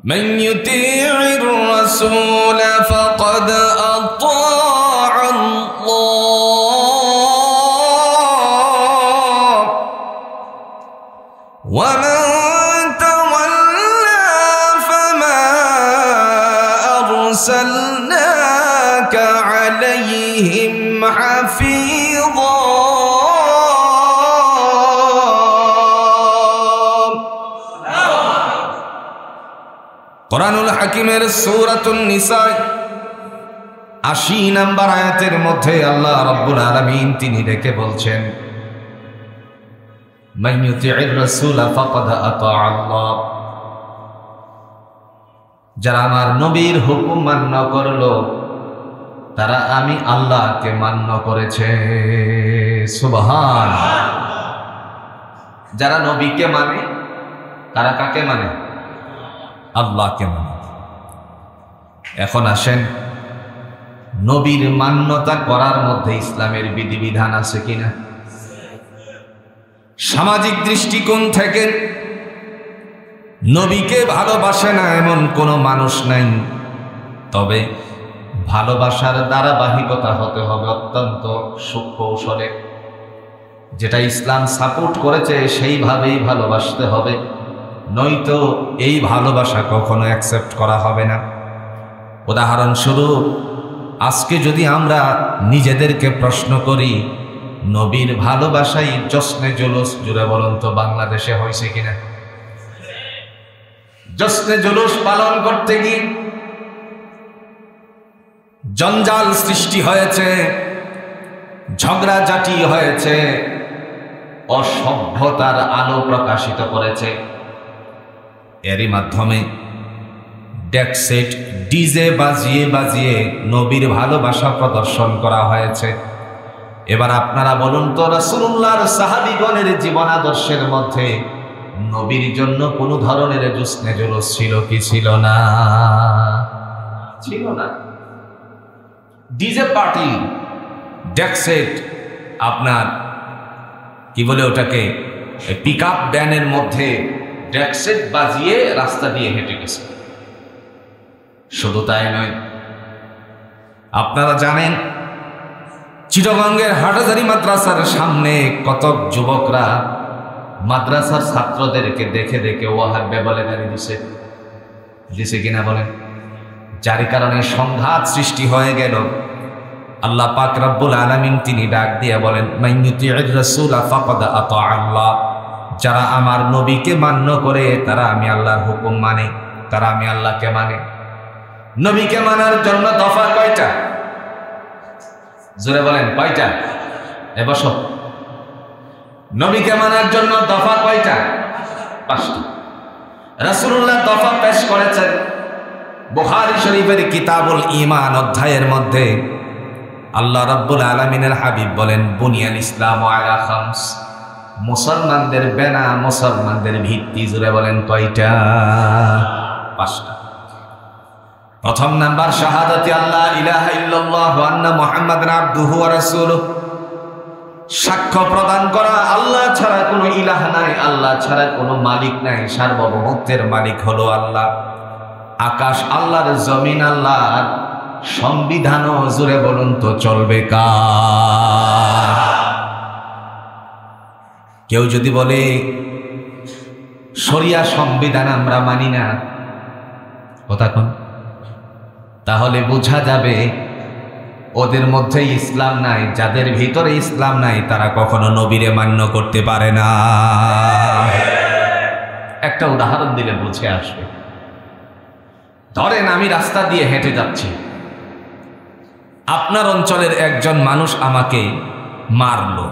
من يطيع الرسول فقد أطاع الله ومن تولى فما أرسلناك عليهم حفيظا কোরআনুল হাকিমের সূরাতুন নিসা ৮০ নম্বর আয়াতের মধ্যে আল্লাহ রাব্বুল আলামিন তিনি ডেকে বলছেন, মান ইউতি'র রাসূল ফাকাদ আতা আল্লাহ, যারা আমার নবীর হুকুম মান্য করলো তারা আমি আল্লাহকে মান্য করেছে। সুবহানাল্লাহ। যারা নবীকে মানে তারা কাকে মানে? আল্লাহকে মানে। এখন আসেন, নবীর মান্যতা করার মধ্যে ইসলামের বিধিবিধান আছে কিনা? সামাজিক দৃষ্টিকোণ থেকে নবীকে ভালোবাসে না এমন কোনো মানুষ নাই, তবে ভালোবাসার ধারাবাহিকতা হতে হবে অত্যন্ত সুকৌশলে। যেটা ইসলাম সাপোর্ট করেছে সেইভাবেই ভালোবাসতে হবে, নয়তো এই ভালোবাসা কখনো অ্যাকসেপ্ট করা হবে না। উদাহরণস্বরূপ, আজকে যদি আমরা নিজেদেরকে প্রশ্ন করি, নবীর ভালোবাসাই জশ্নে জুলুস, জুড়ে বলুন তো বাংলাদেশে হয়েছে কিনা? জশ্নে জুলুস পালন করতে গিয়ে জঞ্জাল সৃষ্টি হয়েছে, ঝগড়াঝাটি হয়েছে, অসভ্যতার আলো প্রকাশিত করেছে। এরই মাধ্যমে ডেকসেট ডিজে বাজিয়ে বাজিয়ে নবীর ভালোবাসা প্রদর্শন করা হয়েছে। এবার আপনারা বলুন তো, রাসূলুল্লাহর সাহাবীগণের জীবন আদর্শের মধ্যে নবীর জন্য কোনো ধরনের জশ্নে জুলুস ছিল কি ছিল না? ছিল না। ডিজে পার্টি, ডেকসেট, আপনার কি বলে ওটাকে, পিকআপ ভ্যানের মধ্যে ডেকসেট বাজিয়ে রাস্তা দিয়ে হেঁটে গেছে। শুধু তাই নয়, আপনারা জানেন চিটাগংয়ের হাটহাজারী মাদ্রাসার সামনে কত যুবকরা মাদ্রাসার ছাত্রদেরকে দেখে দেখে ওয়াহাবে বলে গালি দিছে কিনা বলেন? যার কারণে সংঘাত সৃষ্টি হয়ে গেল। আল্লাহ পাক রব্বুল আলামিন তিনি ডাক দিয়ে বলেন, মান ইউতি'র রাসূল ফাকাদ আতা আল্লাহ, যারা আমার নবীকে মান্য করে তারা আমি আল্লাহর হুকুম মানে, তারা আমি আল্লাহকে মানে। নবীকে মানার জন্য দফা কয়টা? জোরে বলেন কয়টা? এ বসো। নবীকে মানার জন্য দফা কয়টা? 5টা। রাসূলুল্লাহ দফা পেশ করেছেন বুখারী শরীফের কিতাবুল ঈমান অধ্যায়ের মধ্যে। আল্লাহ রাব্বুল আলামিনের হাবিব বলেন, বুনিয়াল ইসলামু আলা খামস, মুসলমানদের বেনা, মুসলমানদের ভিত্তি জুড়ে বলেন কয়টা? 5টা। প্রথম নাম্বার শাহাদাতি আল্লাহ ইলাহা ইল্লাল্লাহ ওয়া আন্না মুহাম্মাদান আবদুহু ওয়া রাসূলুহু, সাক্ষ্য প্রদান করা আল্লাহ ছাড়া কোনো ইলাহ নাই, আল্লাহ ছাড়া কোনো মালিক নাই, সার্বভৌমত্বের মালিক হলো আল্লাহ। আকাশ আল্লাহর, জমিন আল্লাহর, সংবিধানও জুড়ে বলুন তো চলবে কার? কেউ যদি বলে শরিয়া সংবিধান আমরা মানি না, কথা কোন, তাহলে বোঝা যাবে ওদের মধ্যে ইসলাম নাই। যাদের ভিতরে ইসলাম নাই তারা কখনো নবীরে মান্য করতে পারে না। একটা উদাহরণ দিলে বুঝে আসবে। ধরেন আমি রাস্তা দিয়ে হেঁটে যাচ্ছি, আপনার অঞ্চলের একজন মানুষ আমাকে মারলো।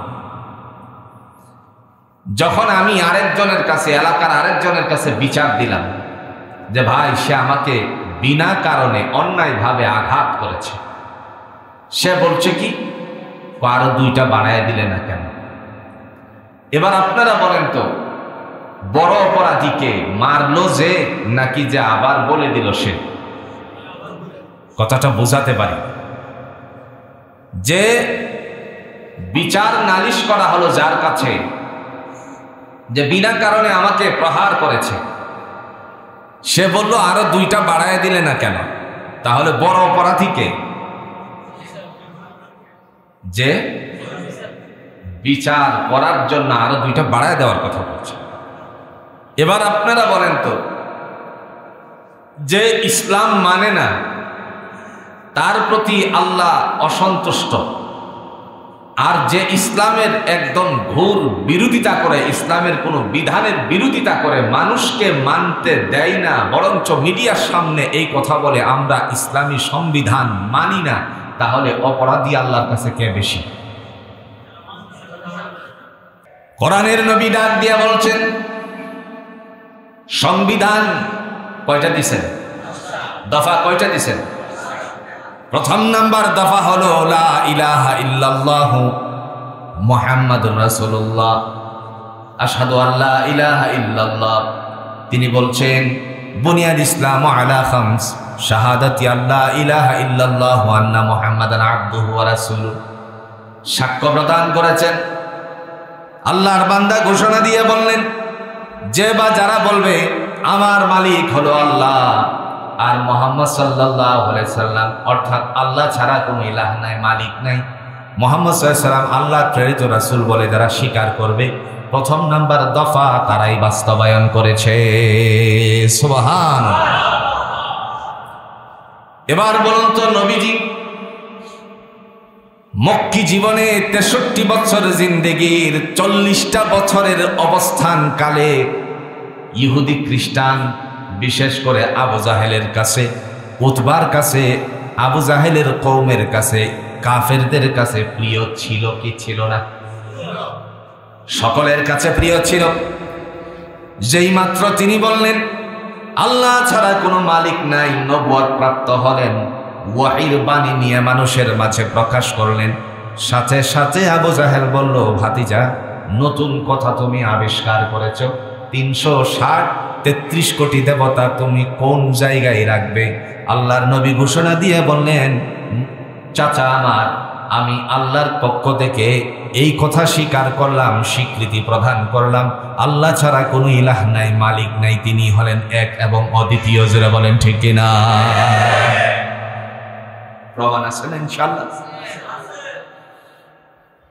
যখন আমি আরেকজনের কাছে, এলাকার আরেকজনের কাছে বিচার দিলাম যে ভাই সে আমাকে বিনা কারণে অন্যায়ভাবে আঘাত করেছে, সে বলছে কি, আরো 2টা বাড়ায় দিলে না কেন? এবার আপনারা বলেন তো, বড় অপরাধীকে মারলো যে, নাকি যে আবার বলে দিল সে? কথাটা বোঝাতে পারি যে বিচার নালিশ করা হলো যার কাছে, যে বিনা কারণে আমাকে প্রহার করেছে, সে বলল আরো 2টা বাড়ায় দিলে না কেন? তাহলে বড় অপরাধীকে যে বিচার করার জন্য আরো 2টা বাড়ায় দেওয়ার কথা বলছে। এবার আপনারা বলেন তো, যে ইসলাম মানে না তার প্রতি আল্লাহ অসন্তুষ্ট, আর যে ইসলামের একদম ঘোর বিরোধিতা করে, ইসলামের কোনো বিধানের বিরোধিতা করে, মানুষকে মানতে দেয় না, বরঞ্চ মিডিয়ার সামনে এই কথা বলে আমরা ইসলামী সংবিধান মানি না, তাহলে অপরাধী আল্লাহর কাছে কে বেশি? কোরআনের নবী ডাক দিয়া বলছেন, সংবিধান কয়টা দিছেন? দফা কয়টা দিছেন? প্রথম নাম্বার দফা হলো লা ইলাহা ইল্লাল্লাহ মুহাম্মাদুর রাসূলুল্লাহ, আশহাদু আল্লা ইলাহা ইল্লাল্লাহ। তিনি বলছেন বুনিয়াদ ইসলামু আলা খামস, শাহাদাতি আল্লা ইলাহা ইল্লাল্লাহ ওয়া আন্না মুহাম্মাদান আবদুহু ওয়া রাসূলুহু। সাক্ষ্য প্রদান করেছেন। আল্লাহর বান্দা ঘোষণা দিয়ে বললেন, যে বা যারা বলবে আমার মালিক হলো আল্লাহ আর মুহাম্মদ সাল্লাল্লাহু আলাইহি সাল্লাম, অর্থাৎ আল্লাহ ছাড়া কোনো ইলাহ নাই, মালিক নাই, মুহাম্মদ সাল্লাল্লাহু আলাইহি সাল্লাম আল্লাহ প্রেরিত রাসূল বলে যারা স্বীকার করবে, প্রথম নাম্বার দফা তারাই বাস্তবায়ন করেছে। সুবহানাল্লাহ। এবার বলুন তো, নবীজি মক্কি জীবনে 63 বছর জিন্দেগির 40টা বছরের অবস্থান কালে ইহুদি খ্রিস্টান, বিশেষ করে আবু জাহেলের কাছে, উতবার কাছে, আবু জাহেলের কওমের কাছে, কাফেরদের কাছে প্রিয় ছিল কি ছিল না? সকলের কাছে প্রিয় ছিল। যেই মাত্র তিনি বললেন আল্লাহ ছাড়া কোনো মালিক নাই, নবুয়ত প্রাপ্ত হলেন, ওয়াহির বাণী নিয়ে মানুষের মাঝে প্রকাশ করলেন, সাথে সাথে আবু জাহেল বলল, ভাতিজা নতুন কথা তুমি আবিষ্কার করেছো, 333 কোটি দেবতা তুমি কোন জায়গায় রাখবে? আল্লাহর নবী ঘোষণা দিয়ে বললেন, চাচা আমার, আমি আল্লাহর পক্ষ থেকে এই কথা স্বীকার করলাম, স্বীকৃতি প্রদান করলাম, আল্লাহ ছাড়া কোনো ইলাহ নাই, মালিক নাই, তিনি হলেন এক এবং অদ্বিতীয়। যারা বলেন ঠিক কিনা? প্রমাণ আছে না ইনশাআল্লাহ?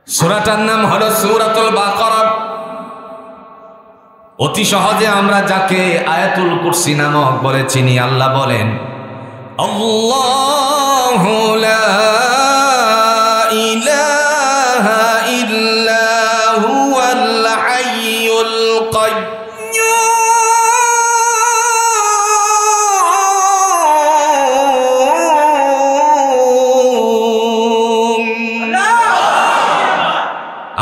সূরাটার নাম হলো সূরাতুল বাকারা। অতি সহজে আমরা যাকে আয়াতুল কুরসি নামক বলে চিনি। আল্লাহ বলেন, আল্লাহু লা ইলাহা ইল্লা হুয়াল হাইয়ুল কাইয়্যুম।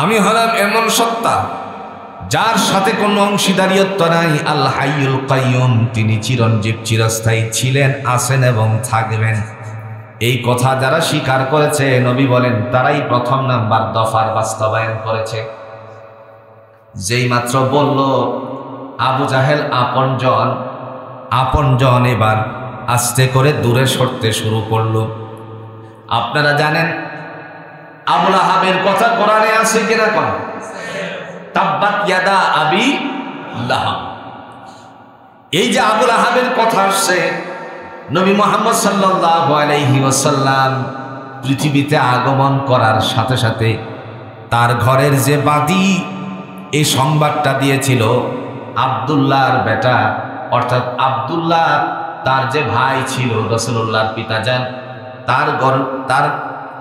আমি হলাম এমন সত্তা যার সাথে কোনো অংশীদারিত্ব নাই, আল হাইয়ুল কাইয়্যুম, তিনি চিরঞ্জীব, চিরস্থায়ী ছিলেন, আছেন এবং থাকবেন। এই কথা যারা স্বীকার করেছে, নবী বলেন তারাই প্রথম নাম্বার দফার বাস্তবায়ন করেছে। যেই মাত্র বলল আবু জাহেল আপনজন এবার আস্তে করে দূরে সরতে শুরু করলো। আপনারা জানেন আবু লাহাবের কথা কোরআনে আছে কিনা? কোন তাব্বাত ইয়াদা আবি লাহাব, এই যে আবু লাহাবের কথা আসছে, নবী মুহাম্মদ সাল্লাল্লাহু আলাইহি ওয়াসাল্লাম পৃথিবীতে আগমন করার সাথে সাথে তার ঘরের যে বাদী এই সংবাদটা দিয়েছিল আব্দুল্লাহর বেটা, অর্থাৎ আব্দুল্লাহ তার যে ভাই ছিল রাসূলুল্লাহর পিতাজান, তার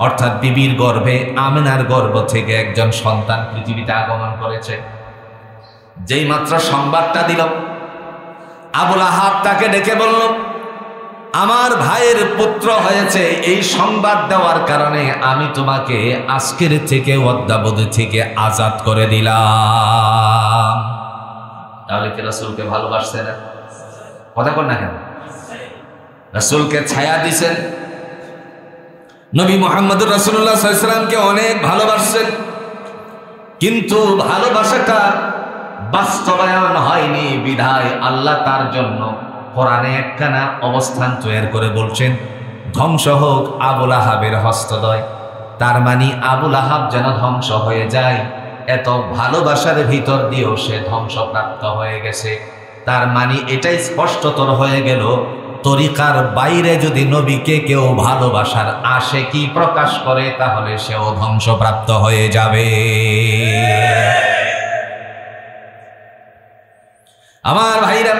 অর্থাৎ বিবির গর্ভে আমিনার গর্ভ থেকে একজন সন্তান পৃথিবীতে আগমন করেছে। যেই মাত্র সংবাদটা দিল, আবু লাহাব তাকে ডেকে বলল, আমার ভাইয়ের পুত্র হয়েছে, এই সংবাদ দেওয়ার কারণে আমি তোমাকে আজকের থেকে অদ্যাবধি থেকে আজাদ করে দিলাম। তাহলে কি রাসূলকে ভালোবাসছে না? কথা কর না কেন? রাসূলকে ছায়া দিছেন, নবী মুহাম্মদুর রাসূলুল্লাহ সাল্লাল্লাহু আলাইহি ওয়াসাল্লামকে অনেক ভালোবাসছেন, কিন্তু ভালোবাসাটা বাস্তবায়ন হয়নি বিধায় আল্লাহ তার জন্য কোরআনে একখানা অবস্থান তৈরি করে বলছেন, ধ্বংস হোক আবু লাহাবের হস্তদ্বয়। তার মানে আবু লাহাব যেন ধ্বংস হয়ে যায়, এত ভালোবাসার ভিতর দিয়েও সে ধ্বংসপ্রাপ্ত হয়ে গেছে। তার মানে এটাই স্পষ্টতর হয়ে গেল, তরিকার বাইরে যদি নবীকে কেউ ভালোবাসার আশিকি প্রকাশ করে তাহলে সেও ধ্বংসপ্রাপ্ত হয়ে যাবে। আমার ভাইরা,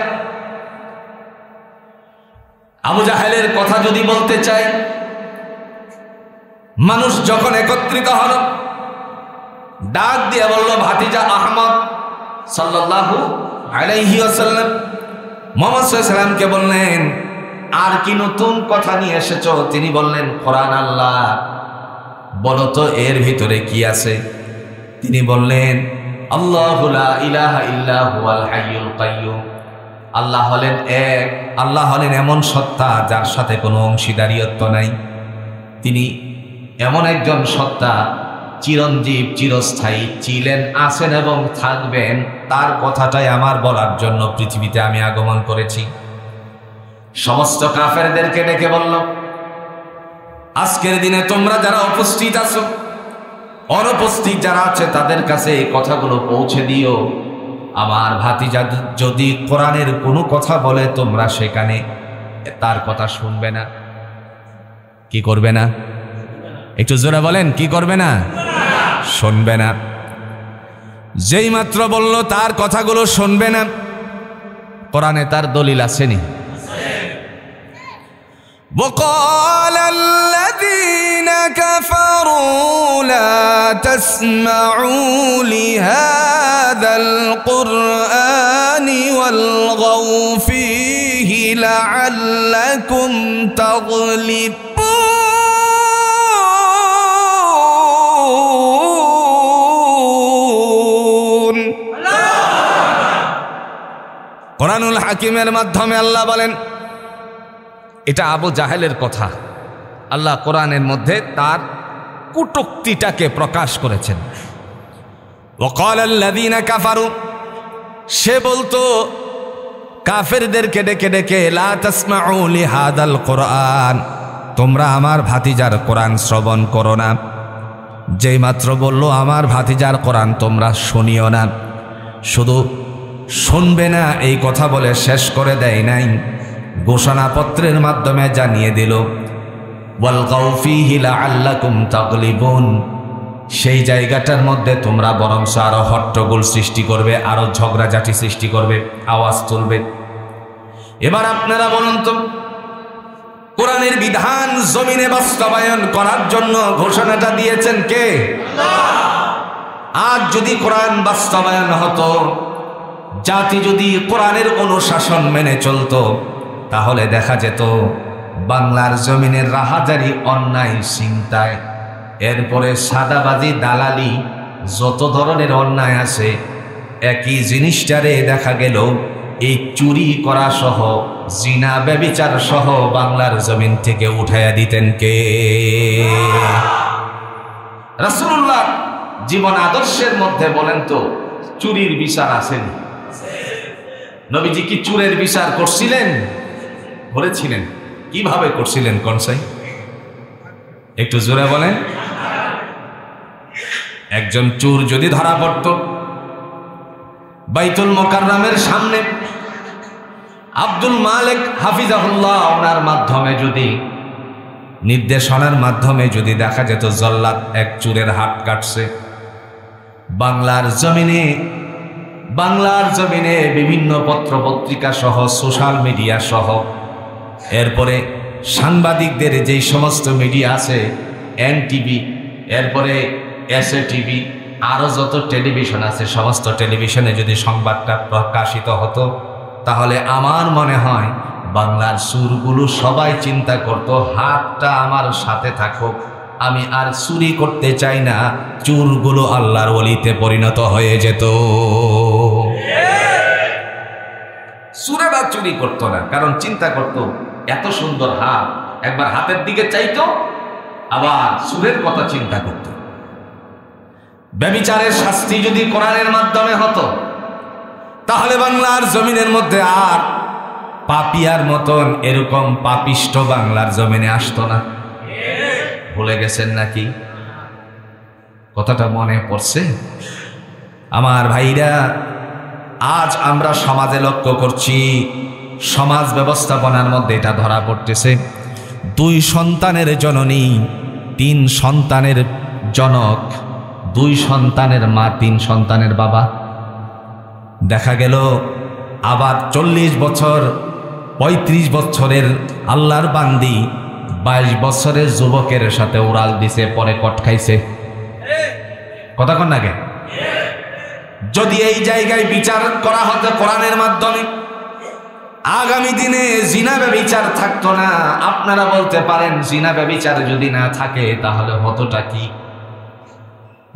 আবু জাহেলের কথা যদি বলতে চাই, মানুষ যখন একত্রিত হল, ডাক দিয়ে বলল, ভাতিজা আহমদ সাল্লাল্লাহু আলাইহি ওয়াসাল্লাম মুহাম্মদ সাল্লাল্লাহু আলাইহি ওয়াসাল্লামকে বললেন, আর কি নতুন কথা নিয়ে এসেছো? তিনি বললেন, কোরআন আল্লাহ, বলো তো এর ভিতরে কি আছে? তিনি বললেন, আল্লাহু লা ইলাহা ইল্লা হুয়াল হাইয়ুল কাইয়্যুম, আল্লাহ হলেন এক, আল্লাহ হলেন এমন সত্তা যার সাথে কোনো অংশীদারিত্ব নাই। তিনি এমন একজন সত্তা, চিরঞ্জীব, চিরস্থায়ী, ছিলেন, আছেন এবং থাকবেন। তার কথাটাই আমার বলার জন্য পৃথিবীতে আমি আগমন করেছি। সমস্ত কাফেরদেরকে ডেকে বলল, আজকের দিনে তোমরা যারা উপস্থিত আছো, অনুপস্থিত যারা আছে তাদের কাছে এই কথাগুলো পৌঁছে দিও। আমার ভাতিজা যদি কোরআনের কোনো কথা বলে, তোমরা সেখানে তার কথা শুনবে না। কি করবে না? একটু জোরে বলেন, কি করবে না? শুনবে না। যেই মাত্র বলল তার কথাগুলো শুনবে না, কোরআনে তার দলিল আসেনি? وقال الذين كفروا لا تسمعوا لهذا القرآن والغوا فيه لعلكم تغلبون। কোরআনুল হাকিমের মাধ্যমে আল্লাহ বলেন, এটা আবু জাহেলের কথা। আল্লাহ কোরআনের মধ্যে তার কুটুক্তিটাকে প্রকাশ করেছেন। ওয়াকাল আল্লাযীনা কাফারু, সে বলতো কাফেরদেরকে ডেকে ডেকে, লা তাসমাউ লিহাদাল কোরআন, তোমরা আমার ভাতিজার কোরআন শ্রবণ করো না। যেই মাত্র বলল আমার ভাতিজার কোরআন তোমরা শুনিও না, শুধু শুনবে না এই কথা বলে শেষ করে দেয় নাই, ঘোষণাপত্রের মাধ্যমে জানিয়ে দিল, ওয়ালগাউ ফীহি লাআল্লাকুম তাগলিবুন, সেই জায়গাটার মধ্যে তোমরা বরং আরো হট্টগোল সৃষ্টি করবে, আরো ঝগড়াঝাটি সৃষ্টি করবে, আওয়াজ তুলবে। এবার আপনারা বলুন তো, কোরআনের বিধান জমিনে বাস্তবায়ন করার জন্য ঘোষণাটা দিয়েছেন কে? আজ যদি কোরআন বাস্তবায়ন হতো, জাতি যদি কোরআনের অনুশাসন মেনে চলতো, তাহলে দেখা যেত বাংলার জমিনের রাহাজারি, অন্যায়, ছিনতাই, এরপরে সাদাবাজি, দালালি, যত ধরনের অন্যায় আছে, একই জিনিসটারে দেখা গেল এই চুরি করা সহ, জিনা, ব্যভিচার সহ বাংলার জমিন থেকে উঠাইয়া দিতেন কে? রাসূলুল্লাহ জীবন আদর্শের মধ্যে বলেন তো, চুরির বিচার আসেনি? নবীজি কি চুরের বিচার করছিলেন? করেছিলেন। কিভাবে করছিলেন কনসাই? একটু জোরে বলেন। একজন চোর যদি ধরা পড়ত, বাইতুল মুকাররমের সামনে আব্দুল মালিক হাফিজাহুল্লাহ ওনার মাধ্যমে যদি, নির্দেশনার মাধ্যমে যদি দেখা যেত জল্লাদ এক চোরের হাত কাটছে, বাংলার জমিনে বিভিন্ন পত্র পত্রিকা সহ, সোশ্যাল মিডিয়া সহ, এরপরে সাংবাদিকদের যেই সমস্ত মিডিয়া আছে, এনটিভি, এরপরে এসএ টিভি, আরো যত টেলিভিশন আছে, সমস্ত টেলিভিশনে যদি সংবাদটা প্রকাশিত হতো, তাহলে আমার মনে হয় বাংলার সুরগুলো সবাই চিন্তা করত, হাতটা আমার সাথে থাকুক, আমি আর চুরি করতে চাই না, চোরগুলো আল্লাহর ওলিতে পরিণত হয়ে যেত। চোরেরা চুরি করতো না, কারণ চিন্তা করতো এত সুন্দর হাত, একবার হাতের দিকে চাইতো, আবার চোরের কথা চিন্তা করতো। ব্যভিচারের শাস্তি যদি কোরআনের মাধ্যমে হতো, তাহলে বাংলার জমিনের মধ্যে আর পাপিয়ার মতন এরকম পাপিষ্ট বাংলার জমিনে আসতো না। ভুলে গেছেন নাকি? কথাটা মনে পড়ছে? আমার ভাইরা, আজ আমরা সমাজে লক্ষ্য করছি, সমাজ ব্যবস্থাপনার মধ্যে এটা ধরা পড়তেছে। 2 সন্তানের জননী, 3 সন্তানের জনক, 2 সন্তানের মা, 3 সন্তানের বাবা। দেখা গেল আবার 40 বছর 35 বছরের আল্লাহর বান্দি 22 বছরের যুবকের সাথে উড়াল দিছে, পরে কট খাইছে। কথা কন না কেন? যদি এই জায়গায় বিচার করা হতো কোরআনের মাধ্যমে, আগামী দিনে জিনা ব্যভিচার থাকতো না। আপনারা বলতে পারেন জিনা ব্যভিচার যদি না থাকে তাহলে হতোটা কি?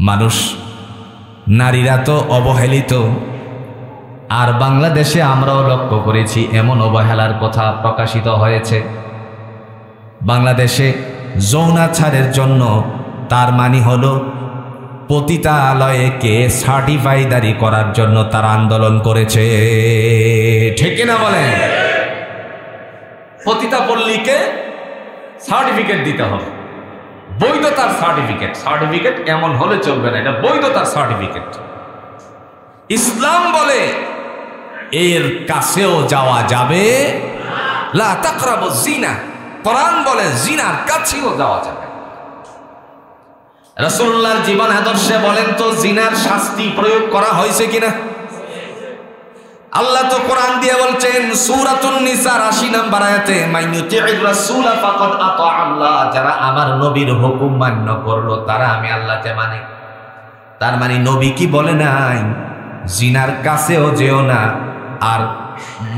মানুষ, নারীরা তো অবহেলিত। আর বাংলাদেশে আমরাও লক্ষ্য করেছি এমন অবহেলার কথা প্রকাশিত হয়েছে। বাংলাদেশে যৌনাচারের জন্য তার মানে হলো পতিতালয়কে সার্টিফাইদারি করার জন্য তারা আন্দোলন করেছে। ঠিক না বলেন? পতিতা পল্লীকে সার্টিফিকেট দিতে হবে, বৈধতার সার্টিফিকেট। সার্টিফিকেট এমন হলে চলবে না, এটা বৈধতার সার্টিফিকেট। ইসলাম বলে এর কাছেও যাওয়া যাবে, লা তাকরাবু জিনা। কোরআন বলে জিনার কাছেও যাওয়া যাবে। রাসূলুল্লাহর জীবন আদর্শে বলেন তো জিনার শাস্তি প্রয়োগ করা হয়েছে কিনা? আল্লাহ তো কোরআন দিয়ে বলছেন সূরাতুন নিসার 80 নম্বর আয়াতে, মাইয়ুতি'র রাসূলা ফাকাদ আতা আল্লাহ, যারা আমার নবীর হুকুম মান্য করলো তারা আমি আল্লাহকে মানে। তার মানে নবী কি বলে নাই জিনার কাছেও যেও না? আর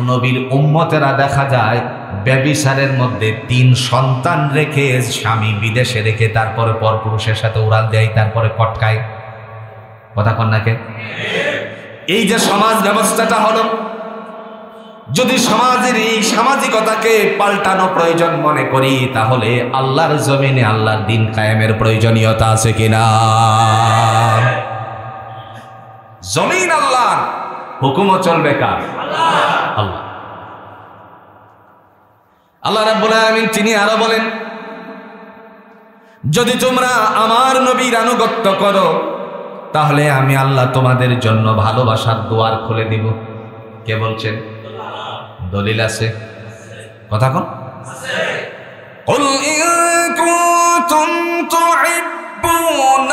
নবীর উম্মতেরা দেখা যায় ব্যভিচারের মধ্যে 3 সন্তান রেখে, স্বামী বিদেশে রেখে তারপরে পরপুরুষের সাথে উড়াল দেয়, তারপরে কটকায়। কথা কন নাকে? এই যে সমাজ ব্যবস্থাটা হলো, যদি সমাজের এই সামাজিকতাকে পাল্টানো প্রয়োজন মনে করি তাহলে আল্লাহর জমিনে আল্লাহর দিন কায়েমের প্রয়োজনীয়তা আছে কিনা? জমিন আল্লাহর, হুকুমও চলবে কার? আল্লাহ। আল্লাহ রাব্বুল আলামিন তিনি আরো বলেন, যদি তোমরা আমার নবীর আনুগত্য করো তাহলে আমি আল্লাহ তোমাদের জন্য ভালোবাসার দুয়ার খুলে দিব। কে বলছেন? দলিল আছে? কথা কোন? কুল ইন কুনতুম তুহিব্বুনাল্লাহ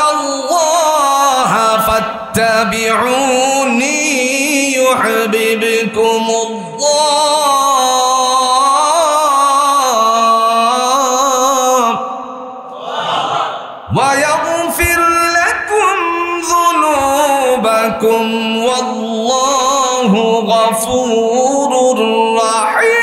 ফাত্তাবিউনি ইউহিব্বুকুমুল্লাহ ওয়া ইয়াগফির লাকুম যুনুবাকুম ওয়াল্লাহু গফুরুর রাহিম।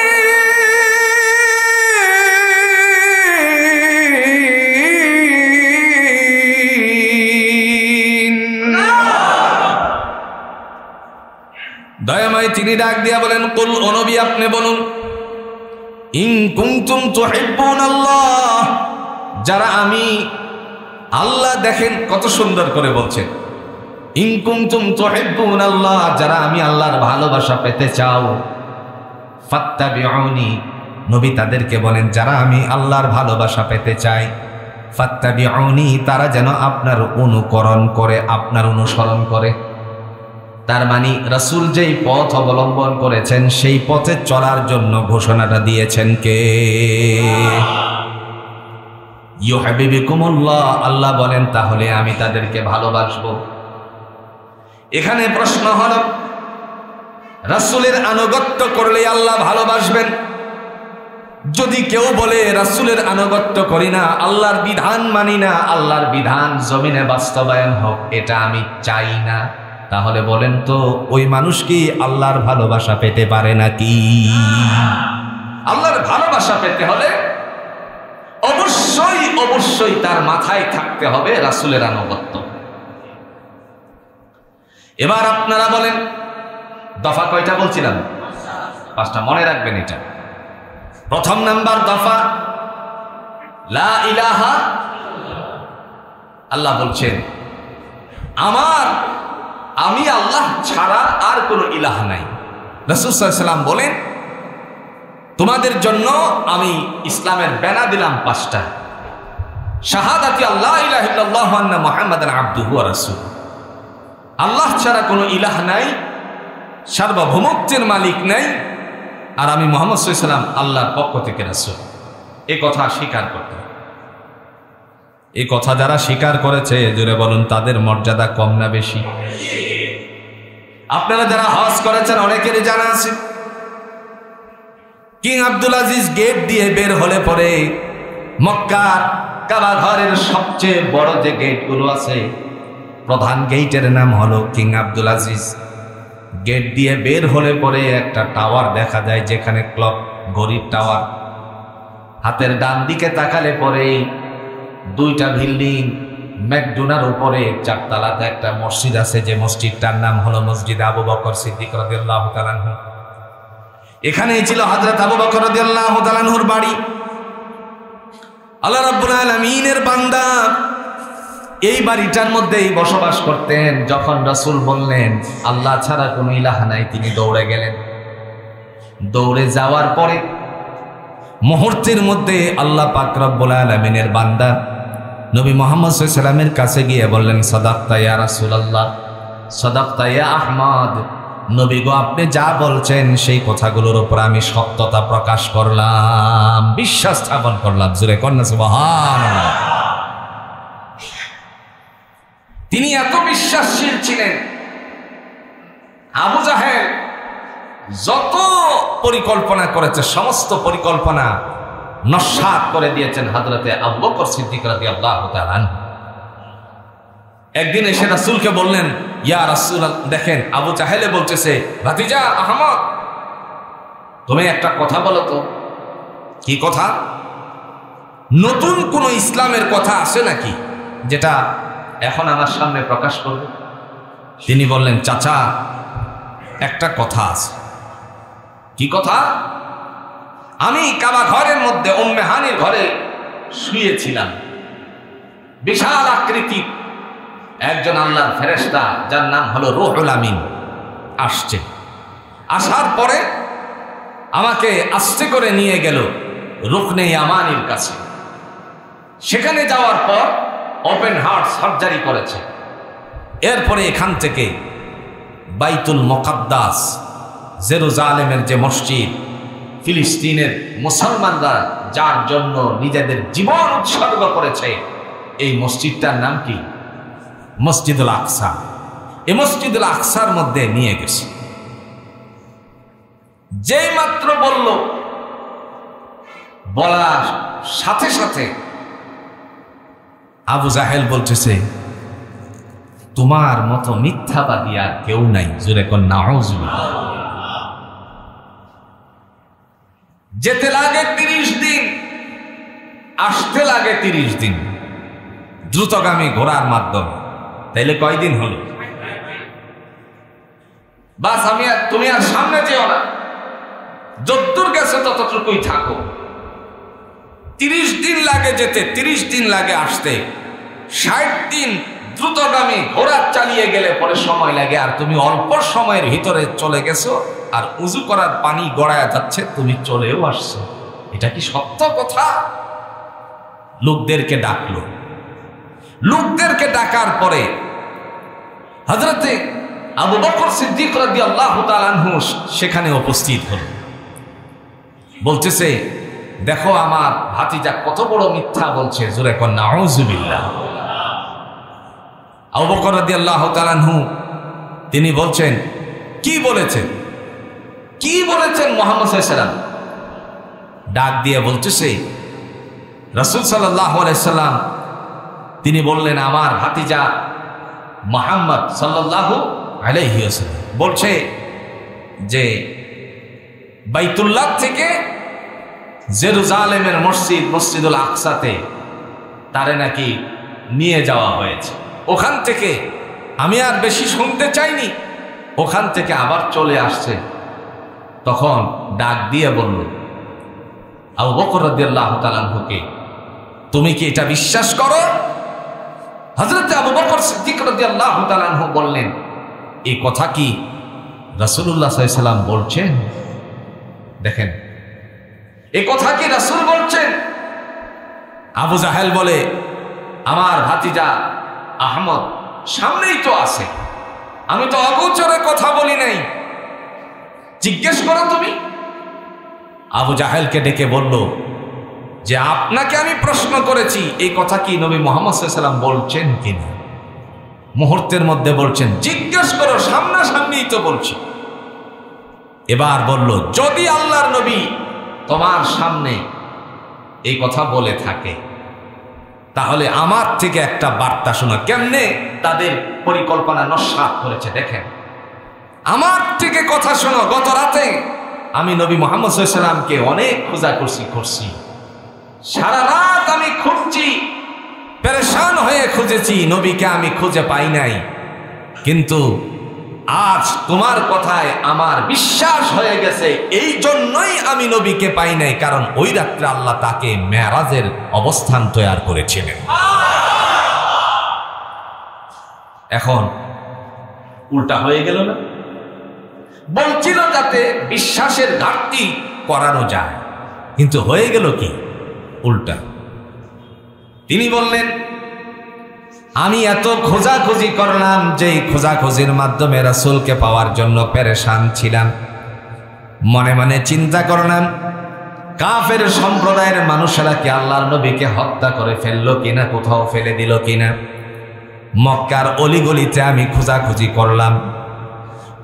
দয়াময় তিনি ডাক দিয়া বলেন, কুল, ও নবী আপনি বলুন, ইন কুনতুম তুহিব্বুনাল্লাহ, যারা আমি আল্লাহ, দেখেন কত সুন্দর করে বলছেন, ইন কুনতুম তুহিব্বুনাল্লাহ, যারা আমি আল্লাহর ভালোবাসা পেতে চাও, ফাত্তাবিউনি, নবী তাদেরকে বলেন যারা আমি আল্লাহর ভালোবাসা পেতে চাই, ফাত্তাবিউনি, তারা যেন আপনার অনুকরণ করে, আপনার অনুসরণ করে। তার মানে রাসূল যেই পথ অবলম্বন করেছেন সেই পথে চলার জন্য ঘোষণাটা দিয়েছেন কে? ইউহিব্বুকুমুল্লাহ, আল্লাহ বলেন তাহলে আমি তাদেরকে ভালোবাসবো। এখানে প্রশ্ন হলো, রাসূলের আনুগত্য করলে আল্লাহ ভালোবাসবেন? যদি কেউ বলে রাসূলের আনুগত্য করি না, আল্লাহর বিধান মানি না, আল্লাহর বিধান জমিনে বাস্তবায়ন হোক এটা আমি চাই না, তাহলে বলেন তো ওই মানুষ কি আল্লাহর ভালোবাসা পেতে পারে নাকি? আল্লাহর ভালোবাসা পেতে হলে অবশ্যই অবশ্যই তার মাথায় থাকতে হবে রাসূলের আনুগত্য। এবার আপনারা বলেন দফা কয়টা বলছিলাম? 5টা, মনে রাখবেন এটা। প্রথম নাম্বার দফা লা ইলাহা, আল্লাহ বলছেন আমি আল্লাহ ছাড়া আর কোনো ইলাহ নাই। রাসূল সাল্লাল্লাহু আলাইহি ওয়াসাল্লাম বলেন তোমাদের জন্য আমি ইসলামের ব্যানা দিলাম 5টা, শাহাদাতি আল্লাহ ইলাহা ইল্লাল্লাহু আন্না মুহাম্মাদান আবদুহু ওয়া রাসূলুহু, আল্লাহ ছাড়া কোনো ইলাহ নাই, সার্বভৌমত্বের মালিক নাই, আর আমি মুহাম্মদ সাল্লাল্লাহু আলাইহি ওয়াসাল্লাম আল্লাহর পক্ষ থেকে রাসূল। এই কথা স্বীকার করতে হবে। এই কথা যারা স্বীকার করেছে জোরে বলুন তাদের মর্যাদা কম না বেশি? আপনারা যারা হজ করেছেন অনেকেরই জানা আছে, কিং আব্দুল আজিজ গেট দিয়ে বের হলে পরে মক্কার কাবা ঘরের সবচেয়ে বড় যে গেটগুলো আছে, প্রধান গেটের নাম হলো কিং আব্দুল আজিজ। গেট দিয়ে বের হলে পরে একটা টাওয়ার দেখা যায়, যেখানে ক্লক ঘড়ির টাওয়ার। হাতের ডান দিকে তাকালে পরে দুইটা বিল্ডিং, ম্যাকডোনার উপরে চারতলাতে একটা মসজিদ আছে, যে মসজিদটার নাম হলো মসজিদ আবু বকর সিদ্দিক রাদিয়াল্লাহু তাআলা আনহু। এখানেই ছিল হযরত আবু বকর রাদিয়াল্লাহু তাআলা আনহুর বাড়ি। আল্লাহ রাব্বুল আলামিনের বান্দা এই বাড়িটার মধ্যেই বসবাস করতেন। যখন রাসূল বললেন আল্লাহ ছাড়া কোনো ইলাহ নাই, তিনি দৌড়ে গেলেন। দৌড়ে যাওয়ার পরে মুহূর্তের মধ্যে আল্লাহ পাক রব্বুল আলামিনের বান্দা নবী মুহাম্মদ সাল্লাল্লাহু আলাইহি ওয়াসাল্লামের কাছে গিয়ে বললেন, সাদাকতা ইয়া রাসূলুল্লাহ, সাদাকতা ইয়া আহমদ। নবী গো, আপনি যা বলছেন সেই কথাগুলোর উপর আমি সত্যতা প্রকাশ করলাম, বিশ্বাস স্থাপন করলাম। জোরে কন্যা সুবহানাল্লাহ। তিনি এত বিশ্বাসশীল ছিলেন, আবু জাহেল যত পরিকল্পনা করেছে সমস্ত পরিকল্পনা নস্যাৎ করে দিয়েছেন হযরতে আবু বকর সিদ্দিক রাদিয়াল্লাহু তাআলা আনহু। একদিন এসে রাসূলকে বললেন, ইয়া রাসূল, দেখেন আবু জাহেলে বলতেছে, ভাতিজা আহমদ, তুমি একটা কথা বলো তো। কি কথা? নতুন কোন ইসলামের কথা আছে নাকি যেটা এখন আমার সামনে প্রকাশ করবে? তিনি বললেন, চাচা একটা কথা আছে। কি কথা? আমি কাবা ঘরের মধ্যে উম্মে হানির ঘরে শুয়েছিলাম। বিশাল আকৃতি একজন আল্লাহর ফেরেশতা, যার নাম হলো রূহুল আমিন, আসছে। আসার পরে আমাকে আস্তে করে নিয়ে গেল রুকনে ইয়ামানির কাছে। সেখানে যাওয়ার পর ওপেন হার্ট সার্জারি করেছে। এরপরে এখান থেকে বাইতুল মুকাদ্দাস, জেরুজালেমের যে মসজিদ, ফিলিস্তিনের মুসলমানরা যার জন্য নিজেদের জীবন উৎসর্গ করেছে, এই মসজিদটার নাম কি? মসজিদুল আকসা। এই মসজিদুল আকসার মধ্যে নিয়ে গেছে। যেই মাত্র বলল, বলার সাথে সাথে আবু জাহেল বলতেছে, তোমার মতো মিথ্যাবাদী আর কেউ নাই। জোরে কোন নাউজুবিল্লাহ। যেতে লাগে 30 দিন, আসতে লাগে 30 দিন, দ্রুতগামী ঘোড়ার মাধ্যমে। তাইলে কয়দিন হলো? বাস তুমি আর সামনে যেও না, যতদূর গেছে ততটুকুই থাকো। 30 দিন লাগে যেতে, 30 দিন লাগে আসতে। 60 দিন দ্রুতগামী ঘোড়া চালিয়ে গেলে পরে সময় লাগে, আর তুমি অল্প সময়ের ভিতরে চলে গেছো, আর উজু করার পানি গড়ায় যাচ্ছে, তুমি চলেও আসছো। এটা কি সত্য কথা? লোকদেরকে ডাকলো। লোকদেরকে ডাকার পরে হযরতে আবু বকর সিদ্দিক রাদিয়াল্লাহু তাআলা আনহু সেখানে উপস্থিত হল। বলতেছে, দেখো আমার ভাতিজা কত বড় মিথ্যা বলছে। জোরে কোন নাউজুবিল্লাহ। আবু বকর রাদিয়াল্লাহু তাআলা আনহু তিনি বলছেন, কি বলেছেন? কি বলেছেন মুহাম্মদ সাল্লাল্লাহু আলাইহি ওয়াসাল্লাম? ডাক দিয়ে বলতেছে, রাসূল সাল্লাল্লাহু আলাইহি ওয়াসাল্লাম তিনি বললেন, আমার ভাতিজা মুহাম্মদ সাল্লাল্লাহু আলাইহি ওয়াসাল্লাম বলছে যে বাইতুল্লাহ থেকে জেরুজালেমের মসজিদ, মসজিদুল আকসাতে তারে নাকি নিয়ে যাওয়া হয়েছে। ওখান থেকে আমি আর বেশি শুনতে চাইনি, ওখান থেকে আবার চলে আসছে। তখন ডাক দিয়ে বলল, আবু বকর রাদিয়াল্লাহু তাআলা আনহুকে, তুমি কি এটা বিশ্বাস করো? হযরত আবু বকর সিদ্দিক রাদিয়াল্লাহু তাআলা আনহু বললেন, এই কথা কি রাসূলুল্লাহ সাল্লাল্লাহু আলাইহি ওয়াসাল্লাম বলছেন? দেখেন, এই কথা কি রাসূল বলছেন? আবু জাহেল বলে, আমার ভাতিজা আহমদ সামনেই তো আছে, আমি তো অগোচরে কথা বলি নাই, জিজ্ঞেস করো তুমি। আবু জাহেলকে ডেকে বলল যে আপনাকে আমি প্রশ্ন করেছি, এই কথা কি নবী মুহাম্মদ সাল্লাল্লাহু আলাইহি ওয়াসাল্লাম বলছেন কিনা? মুহূর্তের মধ্যে বলছেন, জিজ্ঞেস করো, সামনাসামনি তো বলছি। এবার বলল, যদি আল্লাহর নবী তোমার সামনে এই কথা বলে থাকে তাহলে আমার থেকে একটা বার্তা শোনো। কেমনে তাদের পরিকল্পনা নস্যাৎ করেছে দেখেন। আমার থেকে কথা শোনো। গত রাতে আমি নবী মুহাম্মদ সাল্লাল্লাহু আলাইহি ওয়াসাল্লামকে অনেক খোঁজাখুঁজি করছি, সারা রাত আমি খুঁজছি, পেরেশান হয়ে খুঁজেছি, নবীকে আমি খুঁজে পাই নাই। কিন্তু আজ তোমার কথায় আমার বিশ্বাস হয়ে গেছে, এই জন্যই আমি নবীকে পাই নাই, কারণ ওই রাত্রে আল্লাহ তাকে মেরাজের অবস্থান তৈরি করেছিলেন। এখন উল্টা হয়ে গেল না? বলছিল যাতে বিশ্বাসের ঘাটতি করানো যায়, কিন্তু হয়ে গেল কি? উল্টা। তিনি বললেন, আমি এত খোঁজাখুঁজি করলাম, যে খোঁজাখুঁজির মাধ্যমে রাসূলকে পাওয়ার জন্য পেরেশান ছিলাম। মনে মনে চিন্তা করলাম, কাফের সম্প্রদায়ের মানুষেরা কি আল্লাহর নবীকে হত্যা করে ফেললো কিনা, কোথাও ফেলে দিল কিনা। মক্কার অলিগলিতে আমি খোঁজাখুঁজি করলাম,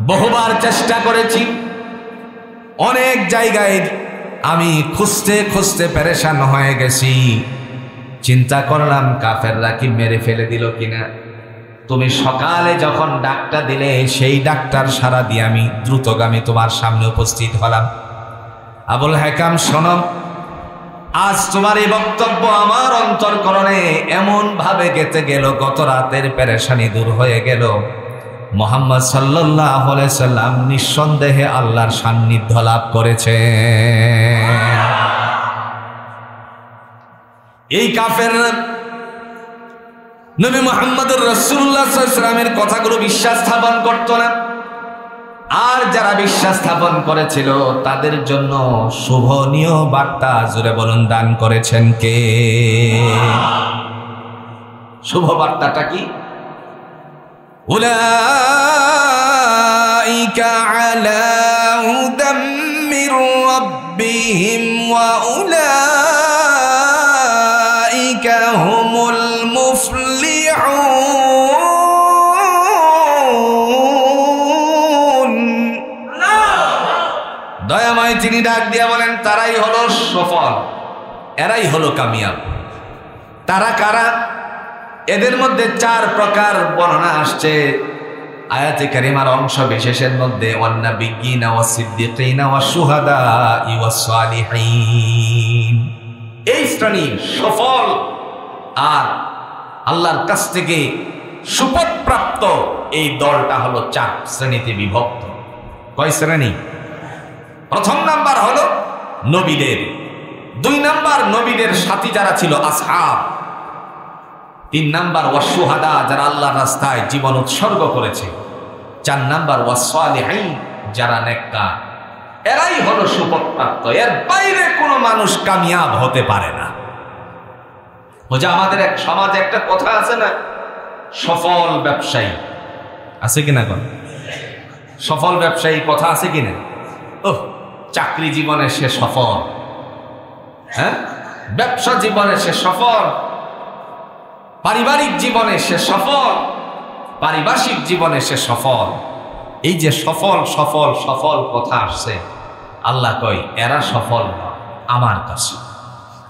বহুবার চেষ্টা করেছি, অনেক জায়গায় আমি খুঁজতে খুঁজতে পেরেশান হয়ে গেছি। চিন্তা করলাম কাফেররা কি মেরে ফেলে দিল কিনা। তুমি সকালে যখন ডাকটা দিলে, সেই ডাকটার সাড়া দিয়ে আমি দ্রুতগামী তোমার সামনে উপস্থিত হলাম। আবুল হাকাম, শোনো, আজ তোমার এই বক্তব্য আমার অন্তরকরণে এমন ভাবে গেঁথে গেল, গত রাতের পেরেশানি দূর হয়ে গেল। মুহাম্মদ সাল্লাল্লাহু আলাইহি সাল্লাম নিঃসন্দেহে আল্লাহর সান্নিধ্য লাভ করেছে। এই কাফেররা নবী মুহাম্মদুর রাসূলুল্লাহ সাল্লাল্লাহু আলাইহি ওয়াসাল্লামের কথাগুলো বিশ্বাস স্থাপন করত না। আর যারা বিশ্বাস স্থাপন করেছিল তাদের জন্য শুভনীয় বার্তা, জোরে বলুন, দান করেছেন কে? শুভ বার্তাটা কি? উলাইকা আলা হুদাম মির রাব্বিহিম ওয়া উলাইকা হুমুল মুফলিহুন। দয়াময় তিনি ডাক দিয়ে বলেন, তারাই হলো সফল, এরাই হলো কামিয়াব। তারা কারা? এদের মধ্যে 4 প্রকার বর্ণনা আসছে আয়াতে কারিমার অংশ বিশেষের মধ্যে। ওয়ান্নাবিয়্যিনা ওয়াস-সিদ্দীকিনা ওয়াশ-শুহাদা'i ওয়াস-সালিহিন। এই শ্রেণীর সফল আর আল্লাহর কাছ থেকে সুপথপ্রাপ্ত এই দলটা হলো 4 শ্রেণীতে বিভক্ত। কয় শ্রেণী? প্রথম নাম্বার হলো নবীদের, 2 নাম্বার নবীদের সাথী যারা ছিল আসহাব, 3 নাম্বার ওয়াস-শুহাদা যারা আল্লাহর রাস্তায় জীবন উৎসর্গ করেছে, 4 নাম্বার ওয়াস-সালিহিন যারা নেককার। এরাই হলো সুপথপ্রাপ্ত, এর বাইরে কোনো মানুষ কামিয়াব হতে পারে না। ও যে আমাদের এক সমাজে একটা কথা আছে না, সফল ব্যবসায়ী আছে কিনা? কোন সফল ব্যবসায়ী কথা আছে কিনা? ওহ, চাকরি জীবনে সে সফল, হ্যাঁ, ব্যবসা জীবনে সে সফল, পারিবারিক জীবনে সে সফল, পারিভাষিক জীবনে সে সফল। এই যে সফল সফল সফল কথা আসছে, আল্লাহ কয় এরা সফল আমার কাছে।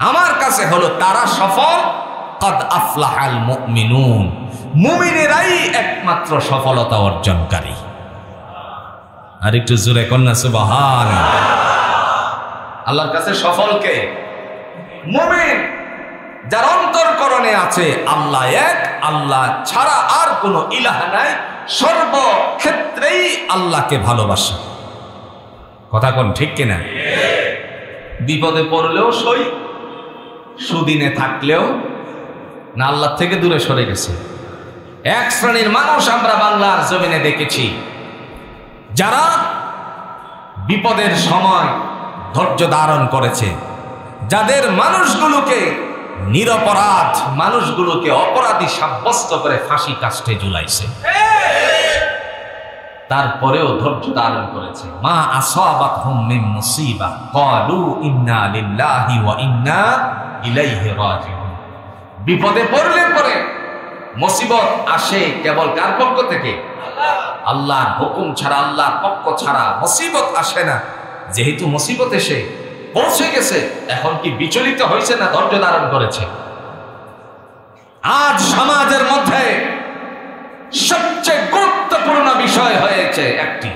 আমার কাছে হলো তারা সফল। কদ আফলাহাল মুমিনুন, মুমিনেরাই একমাত্র সফলতা অর্জনকারী। আর একটু জোরে কন্যা সুবহানাল্লাহ। আল্লাহর কাছে সফল কে? মুমিন, যার অন্তরকরণে আছে আল্লাহ এক, আল্লাহ ছাড়া আর কোনো ইলাহ নাই, সর্বক্ষেত্রেই আল্লাহকে ভালোবাসে। কথা কোন ঠিক কিনা? বিপদে পড়লেও সই, সুদিনে থাকলেও না আল্লাহ থেকে দূরে সরে গেছে। এক শ্রেণীর মানুষ আমরা বাংলার জমিনে দেখেছি, যারা বিপদের সময় ধৈর্য ধারণ করেছে, যাদের মানুষগুলোকে নিরপরাধ মানুষগুলোকে অপরাধী সাব্যস্ত করে ফাঁসি কাস্টে ঝুলাইছে। তারপরেও ধৈর্য ধারণ করেছে। মা আসাবাতহুম মিন মুসিবা ক্বালু ইন্না লিল্লাহি ওয়া ইন্না ইলাইহি রাজিউন। বিপদে পড়লে পরে মুসিবত আসে কেবল কার পক্ষ থেকে? আল্লাহর হুকুম ছাড়া, আল্লাহর পক্ষ ছাড়া মুসিবত আসে না। যেহেতু মুসিবত এসে পৌঁছে গেছে, এখন কি বিচলিত হয়েছে না ধৈর্য ধারণ করেছে? আজ সমাজের মধ্যে সবচেয়ে গুরুত্বপূর্ণ বিষয় হয়েছে একটি,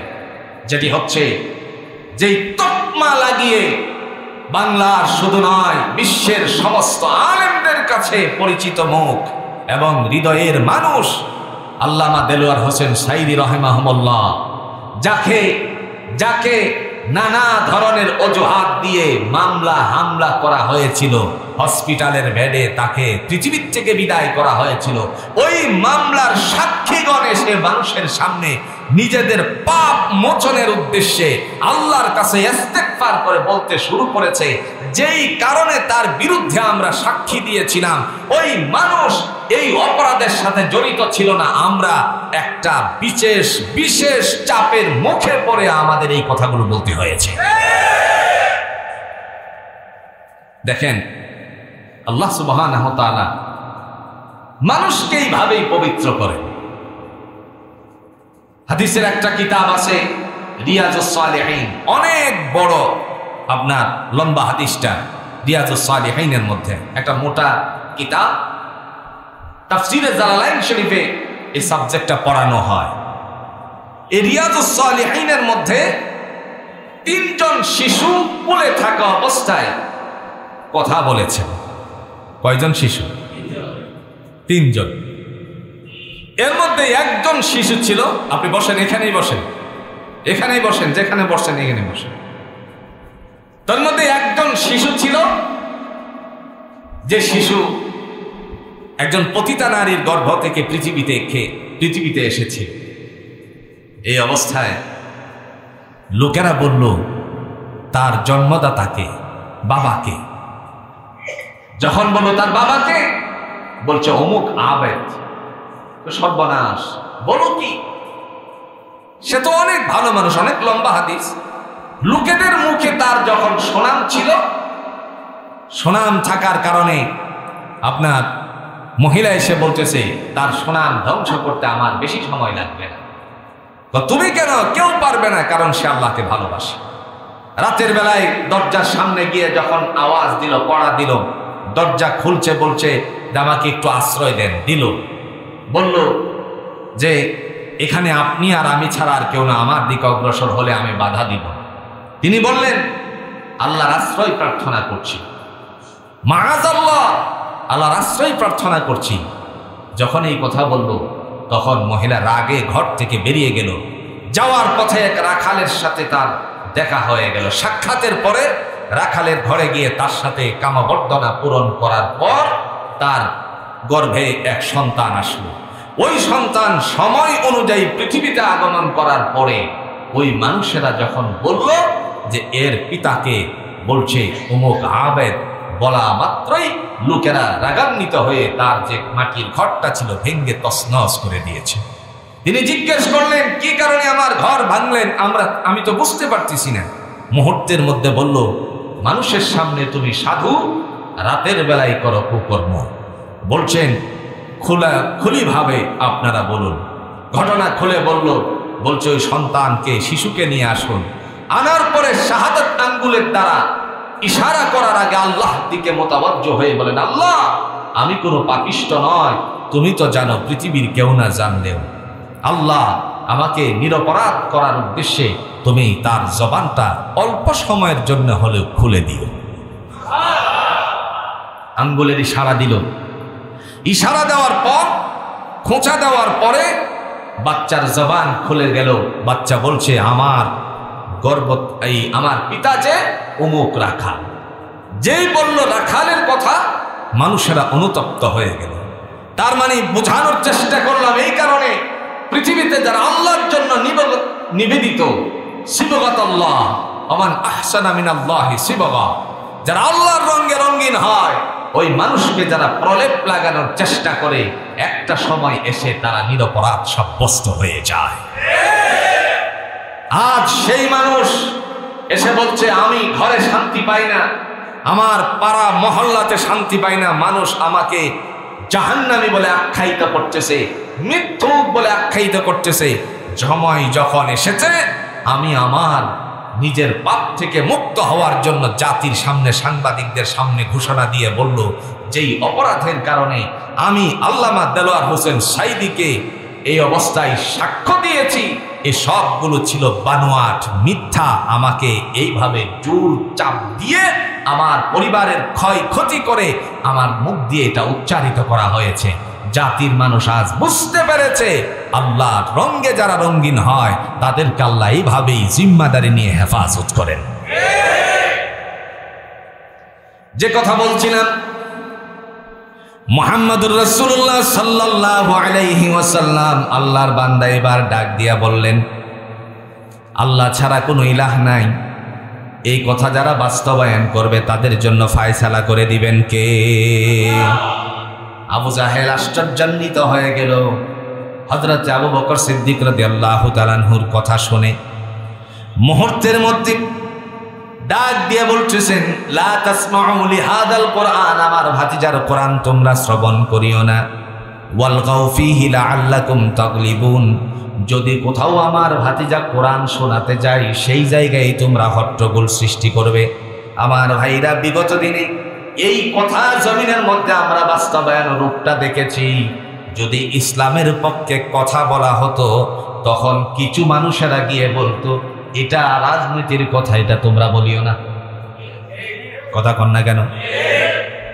যেটি হচ্ছে যেই তকমা লাগিয়ে বাংলার শুধু নয় বিশ্বের সমস্ত আলেমদের কাছে পরিচিত মুখ এবং হৃদয়ের মানুষ আল্লামা দেলোয়ার হোসেন সাঈদী রাহিমাহুল্লাহ, যাকে নানা ধরনের অজুহাত দিয়ে মামলা হামলা করা হয়েছিল, হসপিটালের বেডে তাকে পৃথিবীর থেকে বিদায় করা হয়েছিল। ওই মামলার সাক্ষীগণ এসে মানুষের সামনে নিজেদের পাপ মোচনের উদ্দেশ্যে আল্লাহর কাছে ইস্তেগফার করে বলতে শুরু করেছে, যেই কারণে তার বিরুদ্ধে আমরা সাক্ষী দিয়েছিলাম ওই মানুষ এই অপরাধের সাথে জড়িত ছিল না। আমরা একটা বিশেষ চাপের মুখে পড়ে আমাদের এই কথাগুলো বলতে হয়েছে। দেখেন, আল্লাহ সুবহানাহু ওয়া তাআলা মানুষকে এইভাবেই পবিত্র করেন। হাদিসের একটা কিতাব আছে রিয়াজুস সালিহিন, অনেক বড়, আপনার লম্বা হাদিসটা রিয়াজুস সালিহিনের মধ্যে একটা মোটা কিতাব। তাফসীরে জালালাইন শরীফে এই সাবজেক্টটা পড়ানো হয়। এই রিয়াজুস সালিহিনের মধ্যে 3 জন শিশু কোলে থাকা অবস্থায় কথা বলেছেন। কয়জন শিশু? 3 জন। এর মধ্যে একজন শিশু ছিল, আপনি বসেন, এখানেই বসেন, এখানেই বসেন, যেখানে বসেন এখানে বসেন। তার মধ্যে একজন শিশু ছিল, যে শিশু একজন পতিতা নারীর গর্ভ থেকে পৃথিবীতে এসেছে। এই অবস্থায় লোকেরা বলল তার জন্মদাতাকে, বাবাকে। যখন বলল তার বাবাকে, বলছে অমুক আবেদ। সর্বনাশ, বলো কি? সে তো অনেক ভালো মানুষ, অনেক লম্বা হাদিস। লোকেদের মুখে তার যখন সুনাম ছিল, সুনাম থাকার কারণে আপনার মহিলা এসে বলতেছে তার সুনাম ধ্বংস করতে আমার বেশি সময় লাগবে না। তুমি কেন? কেউ পারবে না, কারণ সে আল্লাহকে ভালোবাসে। রাতের বেলায় দরজার সামনে গিয়ে যখন আওয়াজ দিল, কড়া দিল, দরজা খুলছে, বলছে আমাকে একটু আশ্রয় দেন। দিল, বলল যে এখানে আপনি আর আমি ছাড়া আর কেউ না, আমার দিকে অগ্রসর হলে আমি বাধা দিব। তিনি বললেন আল্লাহর আশ্রয় প্রার্থনা করছি, মাআযাল্লাহ, আল্লাহর আশ্রয় প্রার্থনা করছি। যখন এই কথা বলল, তখন মহিলা রাগে ঘর থেকে বেরিয়ে গেল। যাওয়ার পথে এক রাখালের সাথে তার দেখা হয়ে গেল। সাক্ষাতের পরে রাখালের ঘরে গিয়ে তার সাথে কামবর্ধনা পূরণ করার পর তার গর্ভে এক সন্তান আসলো। ওই সন্তান সময় অনুযায়ী পৃথিবীতে আগমন করার পরে ওই মানুষেরা যখন বলল যে এর পিতাকে বলছে অমুক আবেদ, বলা মাত্রই লোকেরা রাগান্বিত হয়ে তার যে মাটির ঘরটা ছিল ভেঙ্গে তছনছ করে দিয়েছে। তিনি জিজ্ঞেস করলেন কি কারণে আমার ঘর ভাঙলেন? আমি তো বুঝতে পারতেছি না। মুহূর্তের মধ্যে বলল, মানুষের সামনে তুমি সাধু, রাতের বেলায় করো কুকর্ম। বলছেন খুলিভাবে আপনারা বলুন। ঘটনা খুলে বলছে ওই সন্তানকে, শিশুকে নিয়ে আসুন। আনার পরে শাহাদাত আঙ্গুলের দ্বারা ইশারা করার আগে আল্লাহর দিকে মোতাবজ্জ হয়ে বলেন, আল্লাহ, আমি কোনো পাপিষ্ট নয়, তুমি তো জানো, পৃথিবীর কেউ না জানলেও। আল্লাহ, আমাকে নিরপরাধ করার উদ্দেশ্যে তুমি তার জবানটা অল্প সময়ের জন্য হলেও খুলে দিও। আঙ্গুলের ইশারা দিল। ইশারা দেওয়ার পর, খোঁচা দেওয়ার পরে বাচ্চার জবান খুলে গেল। বাচ্চা বলছে আমার পিতা যে অমুক রাখাল। যেই বলল রাখালের কথা, মানুষেরা অনুতপ্ত হয়ে গেল। তার মানে বোঝানোর চেষ্টা করলাম এই কারণে, পৃথিবীতে যারা আল্লাহর জন্য নিবেদিত, সিবগাতুল্লাহ, ওমান আহসানা মিনাল্লাহি সিবগা, যারা আল্লাহর রঙে রঙিন হয়, ওই মানুষকে যারা প্রলেপ লাগানোর চেষ্টা করে, একটা সময় এসে তারা নিরপরাধ সাব্যস্ত হয়ে যায়। আজ সেই মানুষ এসে বলছে আমি ঘরে শান্তি পাই না, আমার পাড়া মহল্লাতে শান্তি পাই না, মানুষ আমাকে জাহান্নামী বলে আখ্যায়িত করতেছে, মিথ্যুক বলে আখ্যায়িত করতেছে। সময় যখন এসেছে আমি আমার নিজের পাপ থেকে মুক্ত হওয়ার জন্য জাতির সামনে, সাংবাদিকদের সামনে ঘোষণা দিয়ে বলল, যেই অপরাধের কারণে আমি আল্লামা দেলোয়ার হোসেন সাঈদীকে এই অবস্থায় সাক্ষ্য দিয়েছি, এই সবগুলো ছিল বানোয়াট, মিথ্যা। আমাকে এইভাবে জোর চাপ দিয়ে আমার পরিবারের ক্ষয়ক্ষতি করে আমার মুখ দিয়ে এটা উচ্চারিত করা হয়েছে। জাতির মানুষ আজ বুঝতে পেরেছে আল্লাহর রঙে যারা রঙিন হয় তাদেরকে আল্লাহ এইভাবেই জিম্মাদারি নিয়ে হেফাজত করেন। যে কথা বলছিলাম, মুহাম্মদুর রাসূলুল্লাহ সাল্লাল্লাহু আলাইহি ওয়াসাল্লাম আল্লাহর বান্দা এবার ডাক দিয়া বললেন, আল্লাহ ছাড়া কোনো ইলাহ নাই, এই কথা যারা বাস্তবায়ন করবে তাদের জন্য ফায়সালা করে দিবেন কে? আবু জাহেল আশ্চর্যান্বিত হয়ে গেল। হযরত আবু বকর সিদ্দিক রাদিয়াল্লাহু তাআলা আনহুর কথা শুনে মুহূর্তের মধ্যে ডাক দিয়ে বলতেছেন, লা তাসমাউ লিহাদাল কোরআন, আমার ভাতিজার কোরআন তোমরা শ্রবণ করিও না। ওয়ালগাউ ফীহি লাআল্লাকুম তাগলিবুন, যদি কোথাও আমার ভাতিজা কোরআন শোনাতে যায় সেই জায়গায় তোমরা হট্টগোল সৃষ্টি করবে। আমার ভাইরা, বিগত দিনে এই কথা জমিনের মধ্যে আমরা বাস্তবায়ন রূপটা দেখেছি। যদি ইসলামের পক্ষে কথা বলা হতো তখন কিছু মানুষেরা গিয়ে বলতো, এটা রাজনীতির কথা, এটা তোমরা বলিও না। কথা কন না কেন?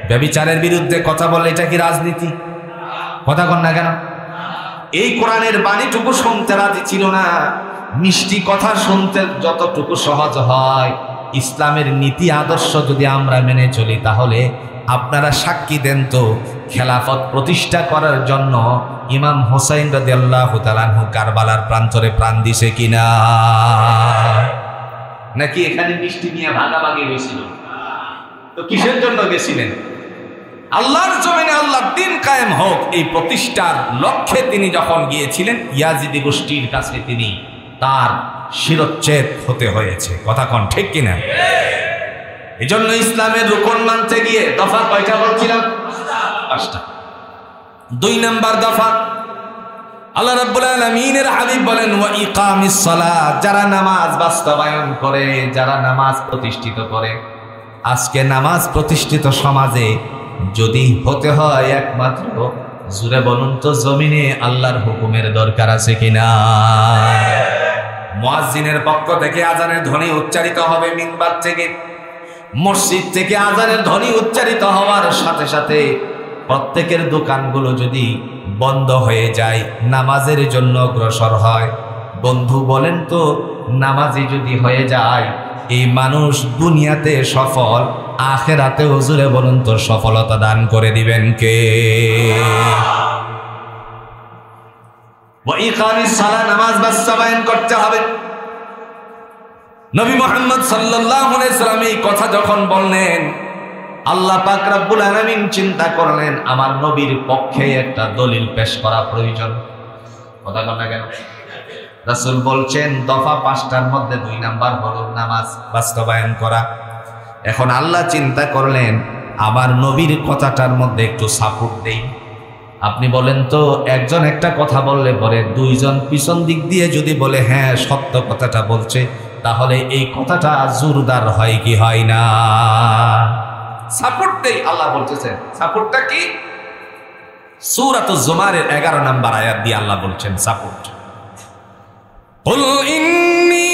ব্যভিচারের বিরুদ্ধে কথা বললে এটা কি রাজনীতি? কথা কন না কেন? এই কোরআনের বাণীটুকু শুনতে রাজি ছিল না। মিষ্টি কথা শুনতে যতটুকু সহজ হয়, ইসলামের নীতি আদর্শ যদি আমরা মেনে চলি তাহলে আপনারা সাক্ষী দেন তো, খেলাফত প্রতিষ্ঠা করার জন্য ইমাম হোসাইন রাদিয়াল্লাহু তাআলা আনহু কারবালার প্রান্তরে প্রাণ দিছে কিনা? নাকি এখানে মিষ্টি নিয়ে ভাগাভাগি হয়েছিল? তো কিসের জন্য গেছিলেন? আল্লাহর জমিনে আল্লাহর দ্বীন কায়েম হোক এই প্রতিষ্ঠার লক্ষ্যে তিনি যখন গিয়েছিলেন, ইয়াজিদি গোষ্ঠীর কাছে তিনি তার শিরচ্ছেদ হতে হয়েছে। কথা কন ঠিক কিনা? এই জন্য ইসলামের রুকন মানতে গিয়ে দফা কয়টা বলছিলাম? 5টা। 2 নম্বর দফা, আল্লাহ রাব্বুল আলামিনের হাবিব বলেন, ওয়া ইকামিস সালাত, যারা নামাজ বাস্তবায়ন করে, যারা নামাজ প্রতিষ্ঠিত করে। আজকে নামাজ প্রতিষ্ঠিত সমাজে যদি হতে হয় একমাত্র, জুড়ে বলুন তো, জমিনে আল্লাহর হুকুমের দরকার আছে কিনা? মুয়াজ্জিনের পক্ষ থেকে আজানের ধ্বনি উচ্চারিত হবে মিম্বার থেকে, মসজিদ থেকে আজানের ধ্বনি উচ্চারিত হওয়ার সাথে সাথে প্রত্যেকের দোকানগুলো যদি বন্ধ হয়ে যায়, নামাজের জন্য অগ্রসর হয়। বন্ধু বলেন তো, নামাজি যদি হয়ে যায় এই মানুষ দুনিয়াতে সফল, আখিরাতে হুজুরে বলুন তো সফলতা দান করে দিবেন কে? ওয়া ইকামিস সালাত, নামাজ বাস্তবায়ন করতে হবে। নবী মুহাম্মদ সাল্লাল্লাহু আলাইহি সাল্লাম এই কথা যখন বললেন, আল্লাহ পাক রব্বুল আলামিন চিন্তা করলেন আমার নবীর পক্ষে একটা দলিল পেশ করা প্রয়োজন। কথা বল না কেন? রাসূল বলছেন দফা 5টার মধ্যে 2 নাম্বার হলো নামাজ বাস্তবায়ন করা। এখন আল্লাহ চিন্তা করলেন আমার নবীর কথাটার মধ্যে একটু সাপোর্ট দেই। আপনি বলেন তো, একজন একটা কথা বললে পরে 2 জন পিছন দিক দিয়ে যদি বলে হ্যাঁ সত্য কথাটা বলছে, তাহলে এই কথাটা জোরদার হয় কি হয় না? সাপোর্ট দেই। আল্লাহ বলতেছেন সাপোর্টটা কি? সূরাতুজ জুমারের 11 নম্বর আয়াত দিয়ে আল্লাহ বলছেন সাপোর্ট, কুল ইন্নী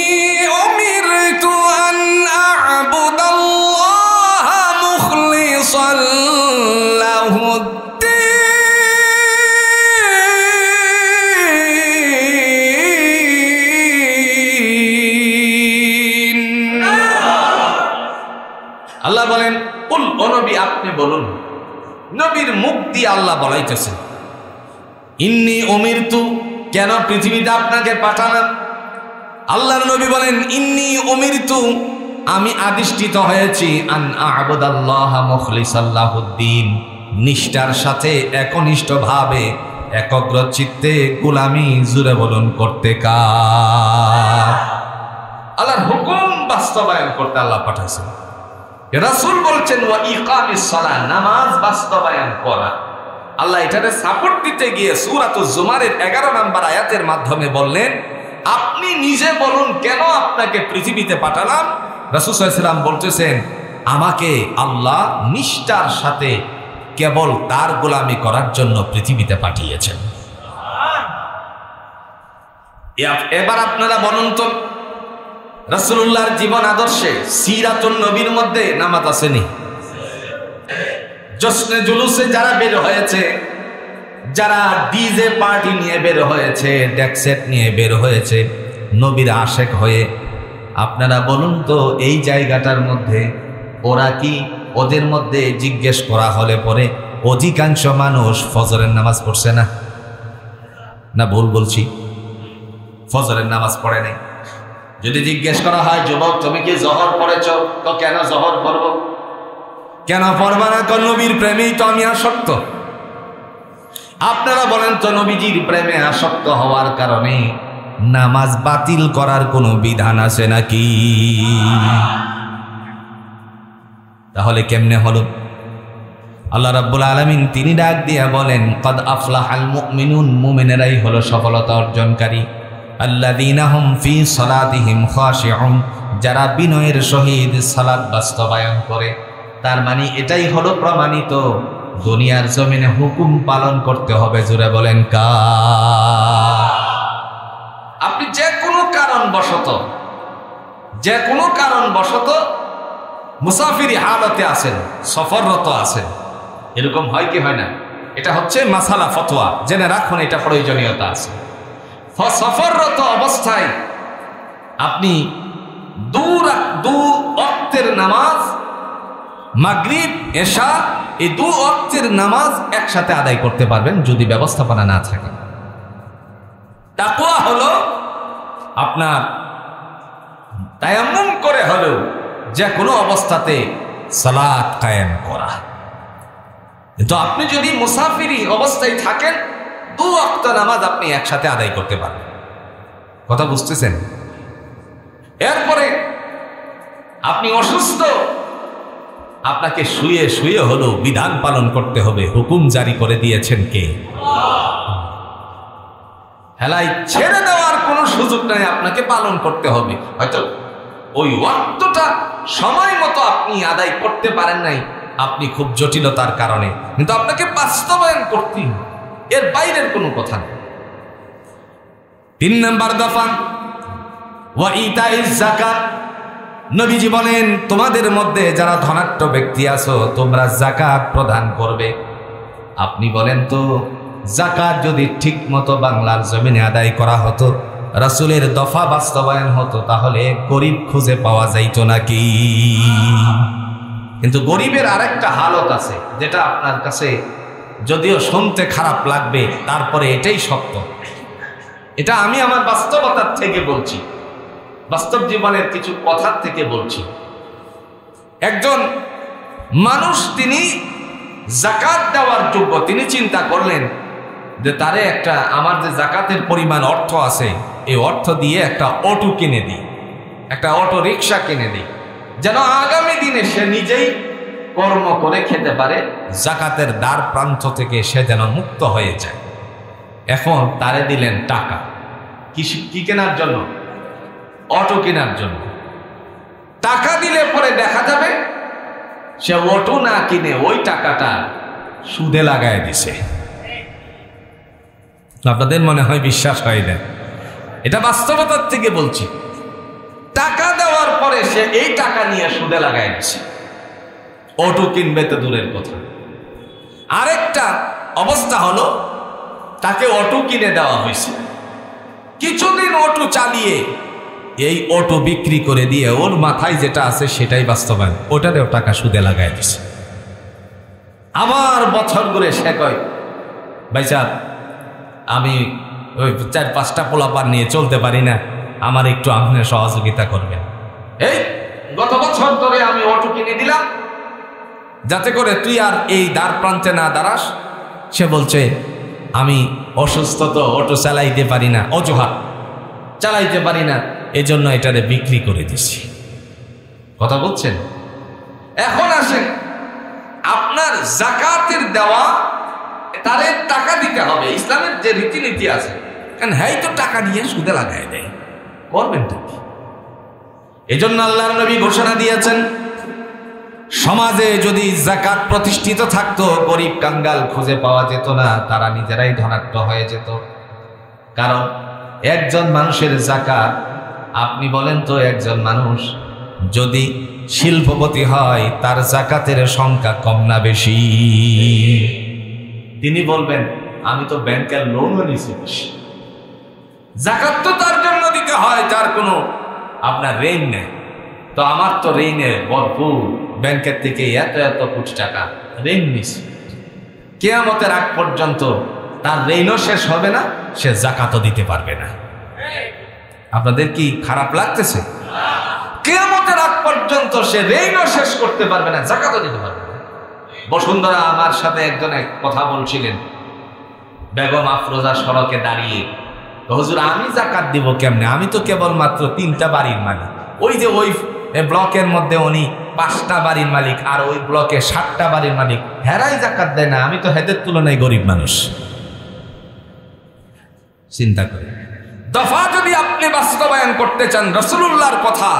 উমিরতু আন আ'বুদাল্লাহা মুখলিসান লাহুদ। আল্লাহ বলেন কুল, ও নবী আপনি বলুন। নবীর মুখ দিয়ে আল্লাহ বলাইতেছেন ইন্নী উমিরতু, কেন পৃথিবীতে আপনাকে পাঠালাম? আল্লাহর নবী বলেন ইন্নী উমিরতু, আমি আদিষ্টিত হয়েছি আন আ'বুদাল্লাহা মুখলিসান লাহুদ্দিন, নিষ্ঠার সাথে একনিষ্ঠভাবে একাগ্র চিত্তে গোলামি জুড়ে বলুন করতে কার? বাস্তবায়ন করতে আল্লাহ পাঠাইছেন। রাসূল বলছেন ওয়া ইকামিস সালাহ, নামাজ বাস্তবায়ন করা। আল্লাহ এটাকে সাপোর্ট দিতে গিয়ে সূরাতুজ জুমারের 11 নম্বর আয়াতের মাধ্যমে বললেন, আপনি নিজে বলুন কেন আপনাকে পৃথিবীতে পাঠালাম। রাসূল সাল্লাল্লাহু আলাইহি ওয়াসাল্লাম বলতেছেন, আমাকে আল্লাহ নিষ্ঠার সাথে কেবল তার গোলামি করার জন্য পৃথিবীতে পাঠিয়েছেন। এবার আপনারা বলুন তো, রাসূলুল্লাহর জীবন আদর্শে সিরাতুন নবীর মধ্যে নামাজ আসেনি? জশ্নে জুলুসে যারা বের হয়েছে, যারা ডিজে পার্টি নিয়ে বের হয়েছে, ডেকসেট নিয়ে বের হয়েছে নবীর আশেক হয়ে, আপনারা বলুন তো এই জায়গাটার মধ্যে ওরা কি, ওদের মধ্যে জিজ্ঞেস করা হলে পরে অধিকাংশ মানুষ ফজরের নামাজ পড়ছে না? না ভুল বলছি? ফজরের নামাজ পড়ে নাই। যদি জিজ্ঞেস করা হয়, যুবক তুমি কি জোহর পড়েছ? তো কেন জোহর পড়ব? কেন পড়বা না? নবীর প্রেমেই তো আমি আসক্ত। আপনারা বলেন তো, নবীজির প্রেমে আসক্ত হওয়ার কারণে নামাজ বাতিল করার কোনো বিধান আছে নাকি? তাহলে কেমনে হলো? আল্লাহ রাব্বুল আলামিন তিনি ডাক দিয়া বলেন, কদ আফলাহাল মুমিনুন, মুমিনেরাই হলো সফলতা অর্জনকারী। আল্লাযীনা হুম ফি সালাতিহিম খাশিউন, যারা বিনয়ের সহিত সালাত বাস্তবায়ন করে। তার মানে এটাই হলো প্রমাণিত দুনিয়ার জমিনে হুকুম পালন করতে হবে। জোরে বলেন কার? আপনি যে কোনো কারণবশত মুসাফিরি হালতে আছেন, সফররত আছেন, এরকম হয় কি হয় না? এটা হচ্ছে মাসালা ফতোয়া, জেনে রাখুন, এটা প্রয়োজনীয়তা আছে। সফররত অবস্থায় আপনি দু ওয়াক্তের নামাজ, মাগরিব এশা, এই দু ওয়াক্তের নামাজ একসাথে আদায় করতে পারবেন যদি ব্যবস্থাপনা না থাকে। তাকওয়া হলো আপনার তায়াম্মুম করে হলেও যে কোনো অবস্থাতে সালাত কায়েম করা। কিন্তু আপনি যদি মুসাফিরি অবস্থায় থাকেন, দু ওয়াক্ত নামাজ আপনি একসাথে আদায় করতে পারবেন। কথা বুঝতেছেন? এরপরে আপনি অসুস্থ, আপনাকে শুয়ে শুয়ে হলেও বিধান পালন করতে হবে। হুকুম জারি করে দিয়েছেন কে? হেলাই ছেড়ে দেওয়ার কোনো সুযোগ নাই, আপনাকে পালন করতে হবে। হয়তো ওই ওয়াক্তটা সময় মতো আপনি আদায় করতে পারেন নাই, আপনি খুব জটিলতার কারণে, কিন্তু আপনাকে বাস্তবায়ন করতে, এর বাইরের কোনো কথা নেই। 3 নম্বর দফা, ওয়া ইতাইজ যাকাত। নবীজি বলেন, তোমাদের মধ্যে যারা ধনাঢ্য ব্যক্তি আছো, তোমরা যাকাত প্রদান করবে। আপনি বলেন তো, যাকাত যদি ঠিক মতো বাংলার জমিনে আদায় করা হতো, রাসূলের দফা বাস্তবায়ন হতো, তাহলে গরিব খুঁজে পাওয়া যাইত নাকি? কিন্তু গরিবের আরেকটা হালত আছে, যেটা আপনার কাছে যদিও শুনতে খারাপ লাগবে, তারপরে এটাই সত্য। এটা আমি আমার বাস্তবতার থেকে বলছি, বাস্তব জীবনের কিছু কথার থেকে বলছি। একজন মানুষ, তিনি যাকাত দেওয়ার যোগ্য, তিনি চিন্তা করলেন যে তারে একটা, আমার যে যাকাতের পরিমাণ অর্থ আছে, এই অর্থ দিয়ে একটা অটো কিনে দিই, একটা অটো রিক্সা কিনে দিই, যেন আগামী দিনে সে নিজেই কর্ম করে খেতে পারে, যাকাতের দ্বার প্রান্ত থেকে সে যেন মুক্ত হয়ে যায়। এখন তারে দিলেন টাকা, কি কেনার জন্য? অটো কেনার জন্য। টাকা দিলে পরে দেখা যাবে সে অটো না কিনে ওই টাকাটা সুদে লাগায় দিছে। আপনাদের মনে হয় বিশ্বাস হয় না? এটা বাস্তবতার থেকে বলছি। টাকা দেওয়ার পরে সে এই টাকা নিয়ে সুদে লাগায় দিছে, অটো কিনবে তো দূরের কথা। আরেকটা অবস্থা হলো, তাকে অটো কিনে দেওয়া হয়েছে, কিছুদিন অটো চালিয়ে এই অটো বিক্রি করে দিয়ে ওর মাথায় যেটা আছে সেটাই বাস্তবায়ন, ওটাতেও টাকা সুদে লাগায় দিছে। আবার বছর ঘুরে সে কয়, ভাই সাহেব, আমি ওই 4-5টা পোলাপান নিয়ে চলতে পারি না, আমার একটু আপনি সহযোগিতা করবেন। এই গত বছর ধরে আমি অটো কিনে দিলাম, যাতে করে তুই আর এই দ্বার প্রান্তে না দাঁড়াস। সে বলছে, আমি অসুস্থ তো, অটো চালাইতে পারি না, অজুহাত, চালাইতে পারি না, এজন্য এটারে বিক্রি করে দিছি। কথা বলছেন? এখন আসেন, আপনার জাকাতের দেওয়া, তাদের টাকা দিতে হবে। ইসলামের যে রীতিনীতি আছে, কারণ হ্যাঁ তো টাকা নিয়ে সুদে লাগাই দেয়, করবেনটা কি? এজন্য আল্লাহর নবী ঘোষণা দিয়েছেন, সমাজে যদি জাকাত প্রতিষ্ঠিত থাকতো, গরিব কাঙ্গাল খুঁজে পাওয়া যেত না, তারা নিজেরাই ধনাঢ্য হয়ে যেত। কারণ একজন মানুষের জাকাত, আপনি বলেন তো, একজন মানুষ যদি শিল্পপতি হয়, তার জাকাতের সংখ্যা কম না বেশি? তিনি বলবেন, আমি তো ব্যাংকের লোনও নিছি বেশি। জাকাত তো তার জন্য দিতে হয় যার কোনো আপনার ঋণ নেই। তো আমার তো ঋণে ভরপুর, ব্যাংকের থেকে এত এত কোটি টাকা ঋণ নিছি, কিয়ামতের আগ পর্যন্ত তার ঋণও শেষ হবে না, সে জাকাতও দিতে পারবে না। আপনাদের কি খারাপ লাগতেছে? কিয়ামতের আগ পর্যন্ত সে ঋণও শেষ করতে পারবে না, জাকাতও দিতে পারবে না। বসুন্ধরা আমার সাথে একজন এক কথা বলছিলেন, বেগম আফরোজা সড়কে দাঁড়িয়ে, হুজুর আমি জাকাত দিব কেমনে? আমি তো কেবলমাত্র 3টা বাড়ির মালিক। ওই যে ওই ব্লকের মধ্যে উনি 5টা বাড়ির মালিক, আর ওই ব্লকে 7টা বাড়ির মালিক, হেরাই জাকাত দেয় না, আমি তো হেদের তুলনায় গরিব মানুষ। চিন্তা করে, দফা যদি আপনি বাস্তবায়ন করতে চান রাসূলুল্লাহর কথা,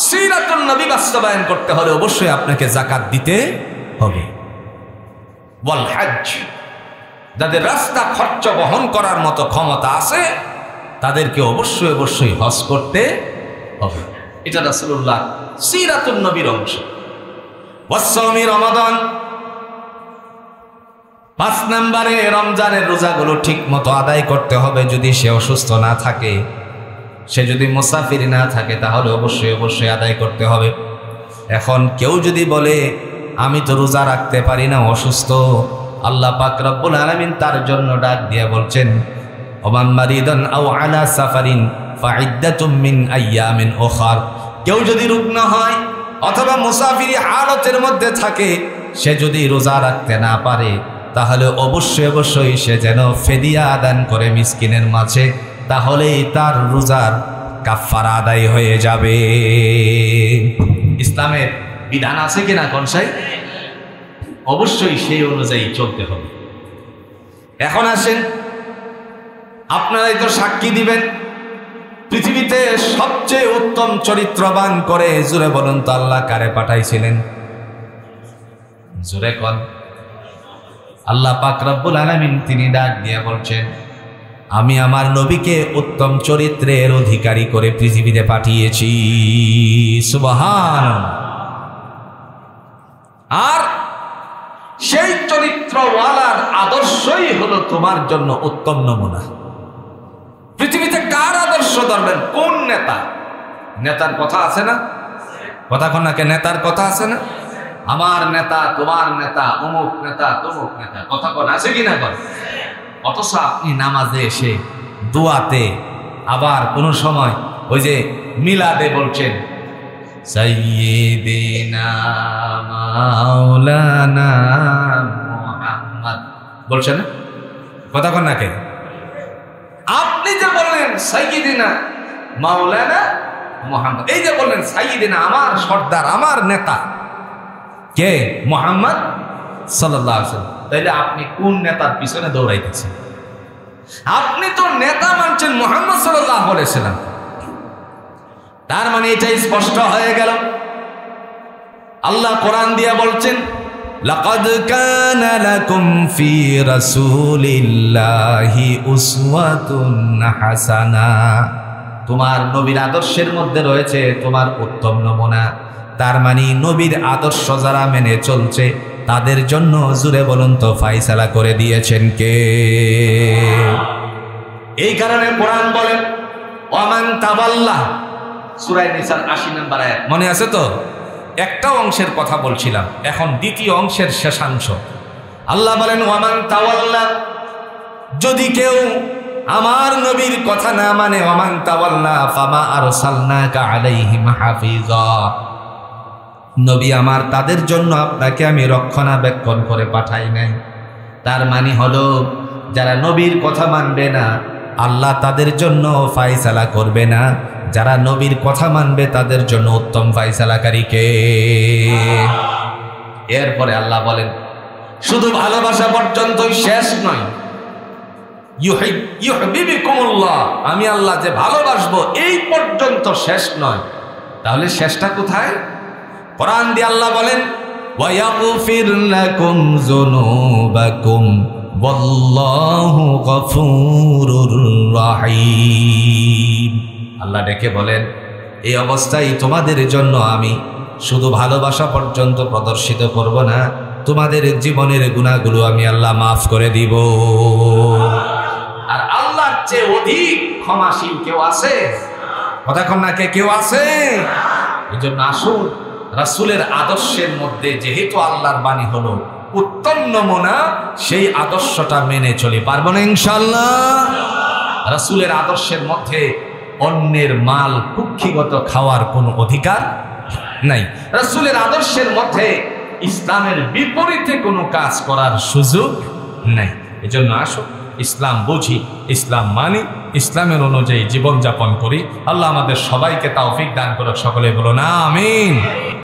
সিরাতুন নবী বাস্তবায়ন করতে হলে অবশ্যই আপনাকে জাকাত দিতে হবে। ওয়াল হজ, যাদের রাস্তা খরচ বহন করার মতো ক্ষমতা আছে, তাদেরকে অবশ্যই অবশ্যই হজ করতে হবে। এটা রাসূলুল্লাহ সিরাতুন নবীর অংশ। ওয়াসসাওমি রমাদান, 5 নম্বরে রমজানের রোজাগুলো ঠিক মতো আদায় করতে হবে। যদি সে অসুস্থ না থাকে, সে যদি মুসাফির না থাকে, তাহলে অবশ্যই অবশ্যই আদায় করতে হবে। এখন কেউ যদি বলে আমি তো রোজা রাখতে পারি না, অসুস্থ, আল্লাহ পাক রব্বুল আলামিন তার জন্য ডাক দিয়ে বলছেন, ওমান মারিদান আও আলা সাফারিন ফাইদ্দাতুম মিন আইয়ামিন উখার। কেউ যদি রুগ্ন হয় অথবা মুসাফিরি হালতের মধ্যে থাকে, সে যদি রোজা রাখতে না পারে, তাহলে অবশ্যই অবশ্যই সে যেন ফিদিয়া দান করে মিসকিনের মাঝে, তাহলেই তার রোজার কাফারা আদায় হয়ে যাবে। ইসলামের বিধান আছে কিনা কনসাই? অবশ্যই সেই অনুযায়ী চলতে হবে। এখন আসেন, আপনারাই তো সাক্ষী দিবেন, পৃথিবীতে সবচেয়ে উত্তম চরিত্রবান করে জুড়ে বলুন তো আল্লাহ কারে পাঠাইছিলেন? জোরে কোন? আল্লাহ পাক রব্বুল আলামিন তিনি ডাক দিয়ে বলছেন, আমি আমার নবীকে উত্তম চরিত্রের অধিকারী করে পৃথিবীতে পাঠিয়েছি। সুবহানাল্লাহ। আর সেই চরিত্রওয়ালার আদর্শই হলো তোমার জন্য উত্তম নমুনা। পৃথিবীতে কার আদর্শ ধরবেন? কোন নেতা? নেতার কথা আছে না? কথা কোন নাকি? নেতার কথা আছে না? আমার নেতা, তোমার নেতা, অমুক নেতা, তমুক নেতা, কথা কোন আছে কিনা? কর। অথচ আপনি নামাজে এসে, দোয়াতে, আবার কোন সময় ওই যে মিলাদে বলছেন সাইয়্যিদিনা মাওলানা মুহাম্মদ, বলছেন না? কথা কোন নাকি? আপনি যে বললেন সাইয়্যিদিনা মাওলানা মুহাম্মদ, এই যে বললেন সাইয়্যিদিনা, আমার সর্দার, আমার নেতা কে? মুহাম্মদ সাল্লাল্লাহু আলাইহি ওয়াসাল্লাম। তাইলে আপনি কোন নেতার পিছনে দৌড়াইতেছেন? আপনি তো নেতা মানছেন মুহাম্মদ সাল্লাল্লাহু আলাইহি ওয়াসাল্লাম। তার মানে এটাই স্পষ্ট হয়ে গেল। আল্লাহ কোরআন দিয়ে বলছেন, লাকাদ কানা লাকুম ফি রাসূলিল্লাহি উসওয়াতুন হাসানা। তোমার নবীর আদর্শের মধ্যে রয়েছে তোমার উত্তম নমুনা। তার মানে নবীর আদর্শ যারা মেনে চলছে, তাদের জন্য জুরে বলুন তো ফায়সালা করে দিয়েছেন কে? এই কারণে কোরআন বলেন, ওয়ামান তাওয়াল্লা, সূরা নিসার ৮০ নম্বর আয়াত, মনে আছে তো? একটা অংশের কথা বলছিলাম, এখন দ্বিতীয় অংশের শেষাংশ। আল্লাহ বলেন, ওয়ামান তাওয়াল্লা, যদি কেউ আমার নবীর কথা না মানে, ওয়ামান তাওয়াল্লা ফামা আরসালনাকা আলাইহিম হাফিজা, নবী আমার তাদের জন্য আপনাকে আমি রক্ষণাবেক্ষণ করে পাঠাই নাই। তার মানে হলো, যারা নবীর কথা মানবে না, আল্লাহ তাদের জন্য ফায়সালা করবে না। যারা নবীর কথা মানবে তাদের জন্য উত্তম ফায়সালাকারী কে? এরপরে আল্লাহ বলেন শুধু ভালোবাসা পর্যন্তই শেষ নয়, ইউহিব্বুকুমুল্লাহ, আমি আল্লাহ যে ভালোবাসবো এই পর্যন্ত শেষ নয়। তাহলে শেষটা কোথায়? কোরআন দিয়ে আল্লাহ বলেন ওয়ায়াগফির লাকুম যুনুবাকুম ওয়াল্লাহু গফুরুর রাহিম। আল্লাহ ডেকে বলেন এই অবস্থায় তোমাদের জন্য আমি শুধু ভালোবাসা পর্যন্ত প্রদর্শিত করব না, তোমাদের জীবনের গুনাহগুলো আমি আল্লাহ মাফ করে দিব। আর আল্লাহর চেয়ে অধিক ক্ষমাশীল কেউ আছে? কথা কন না, কেউ আছে? এই জন্য আসুন রাসূলের আদর্শের মধ্যে, যেহেতু আল্লাহর বাণী হলো উত্তম নমুনা, সেই আদর্শটা মেনে চলি। পারবো না ইনশাআল্লাহ? রাসূলের আদর্শের মধ্যে অন্যের মাল কুক্ষিগত খাওয়ার কোনো অধিকার নাই। রাসূলের আদর্শের মধ্যে ইসলামের বিপরীতে কোনো কাজ করার সুযোগ নাই। এজন্য আসুন ইসলাম বুঝি, ইসলাম মানি, ইসলামের অনুযায়ী জীবনযাপন করি। আল্লাহ আমাদের সবাইকে তৌফিক দান করুক। সকলে বলো না আমিন।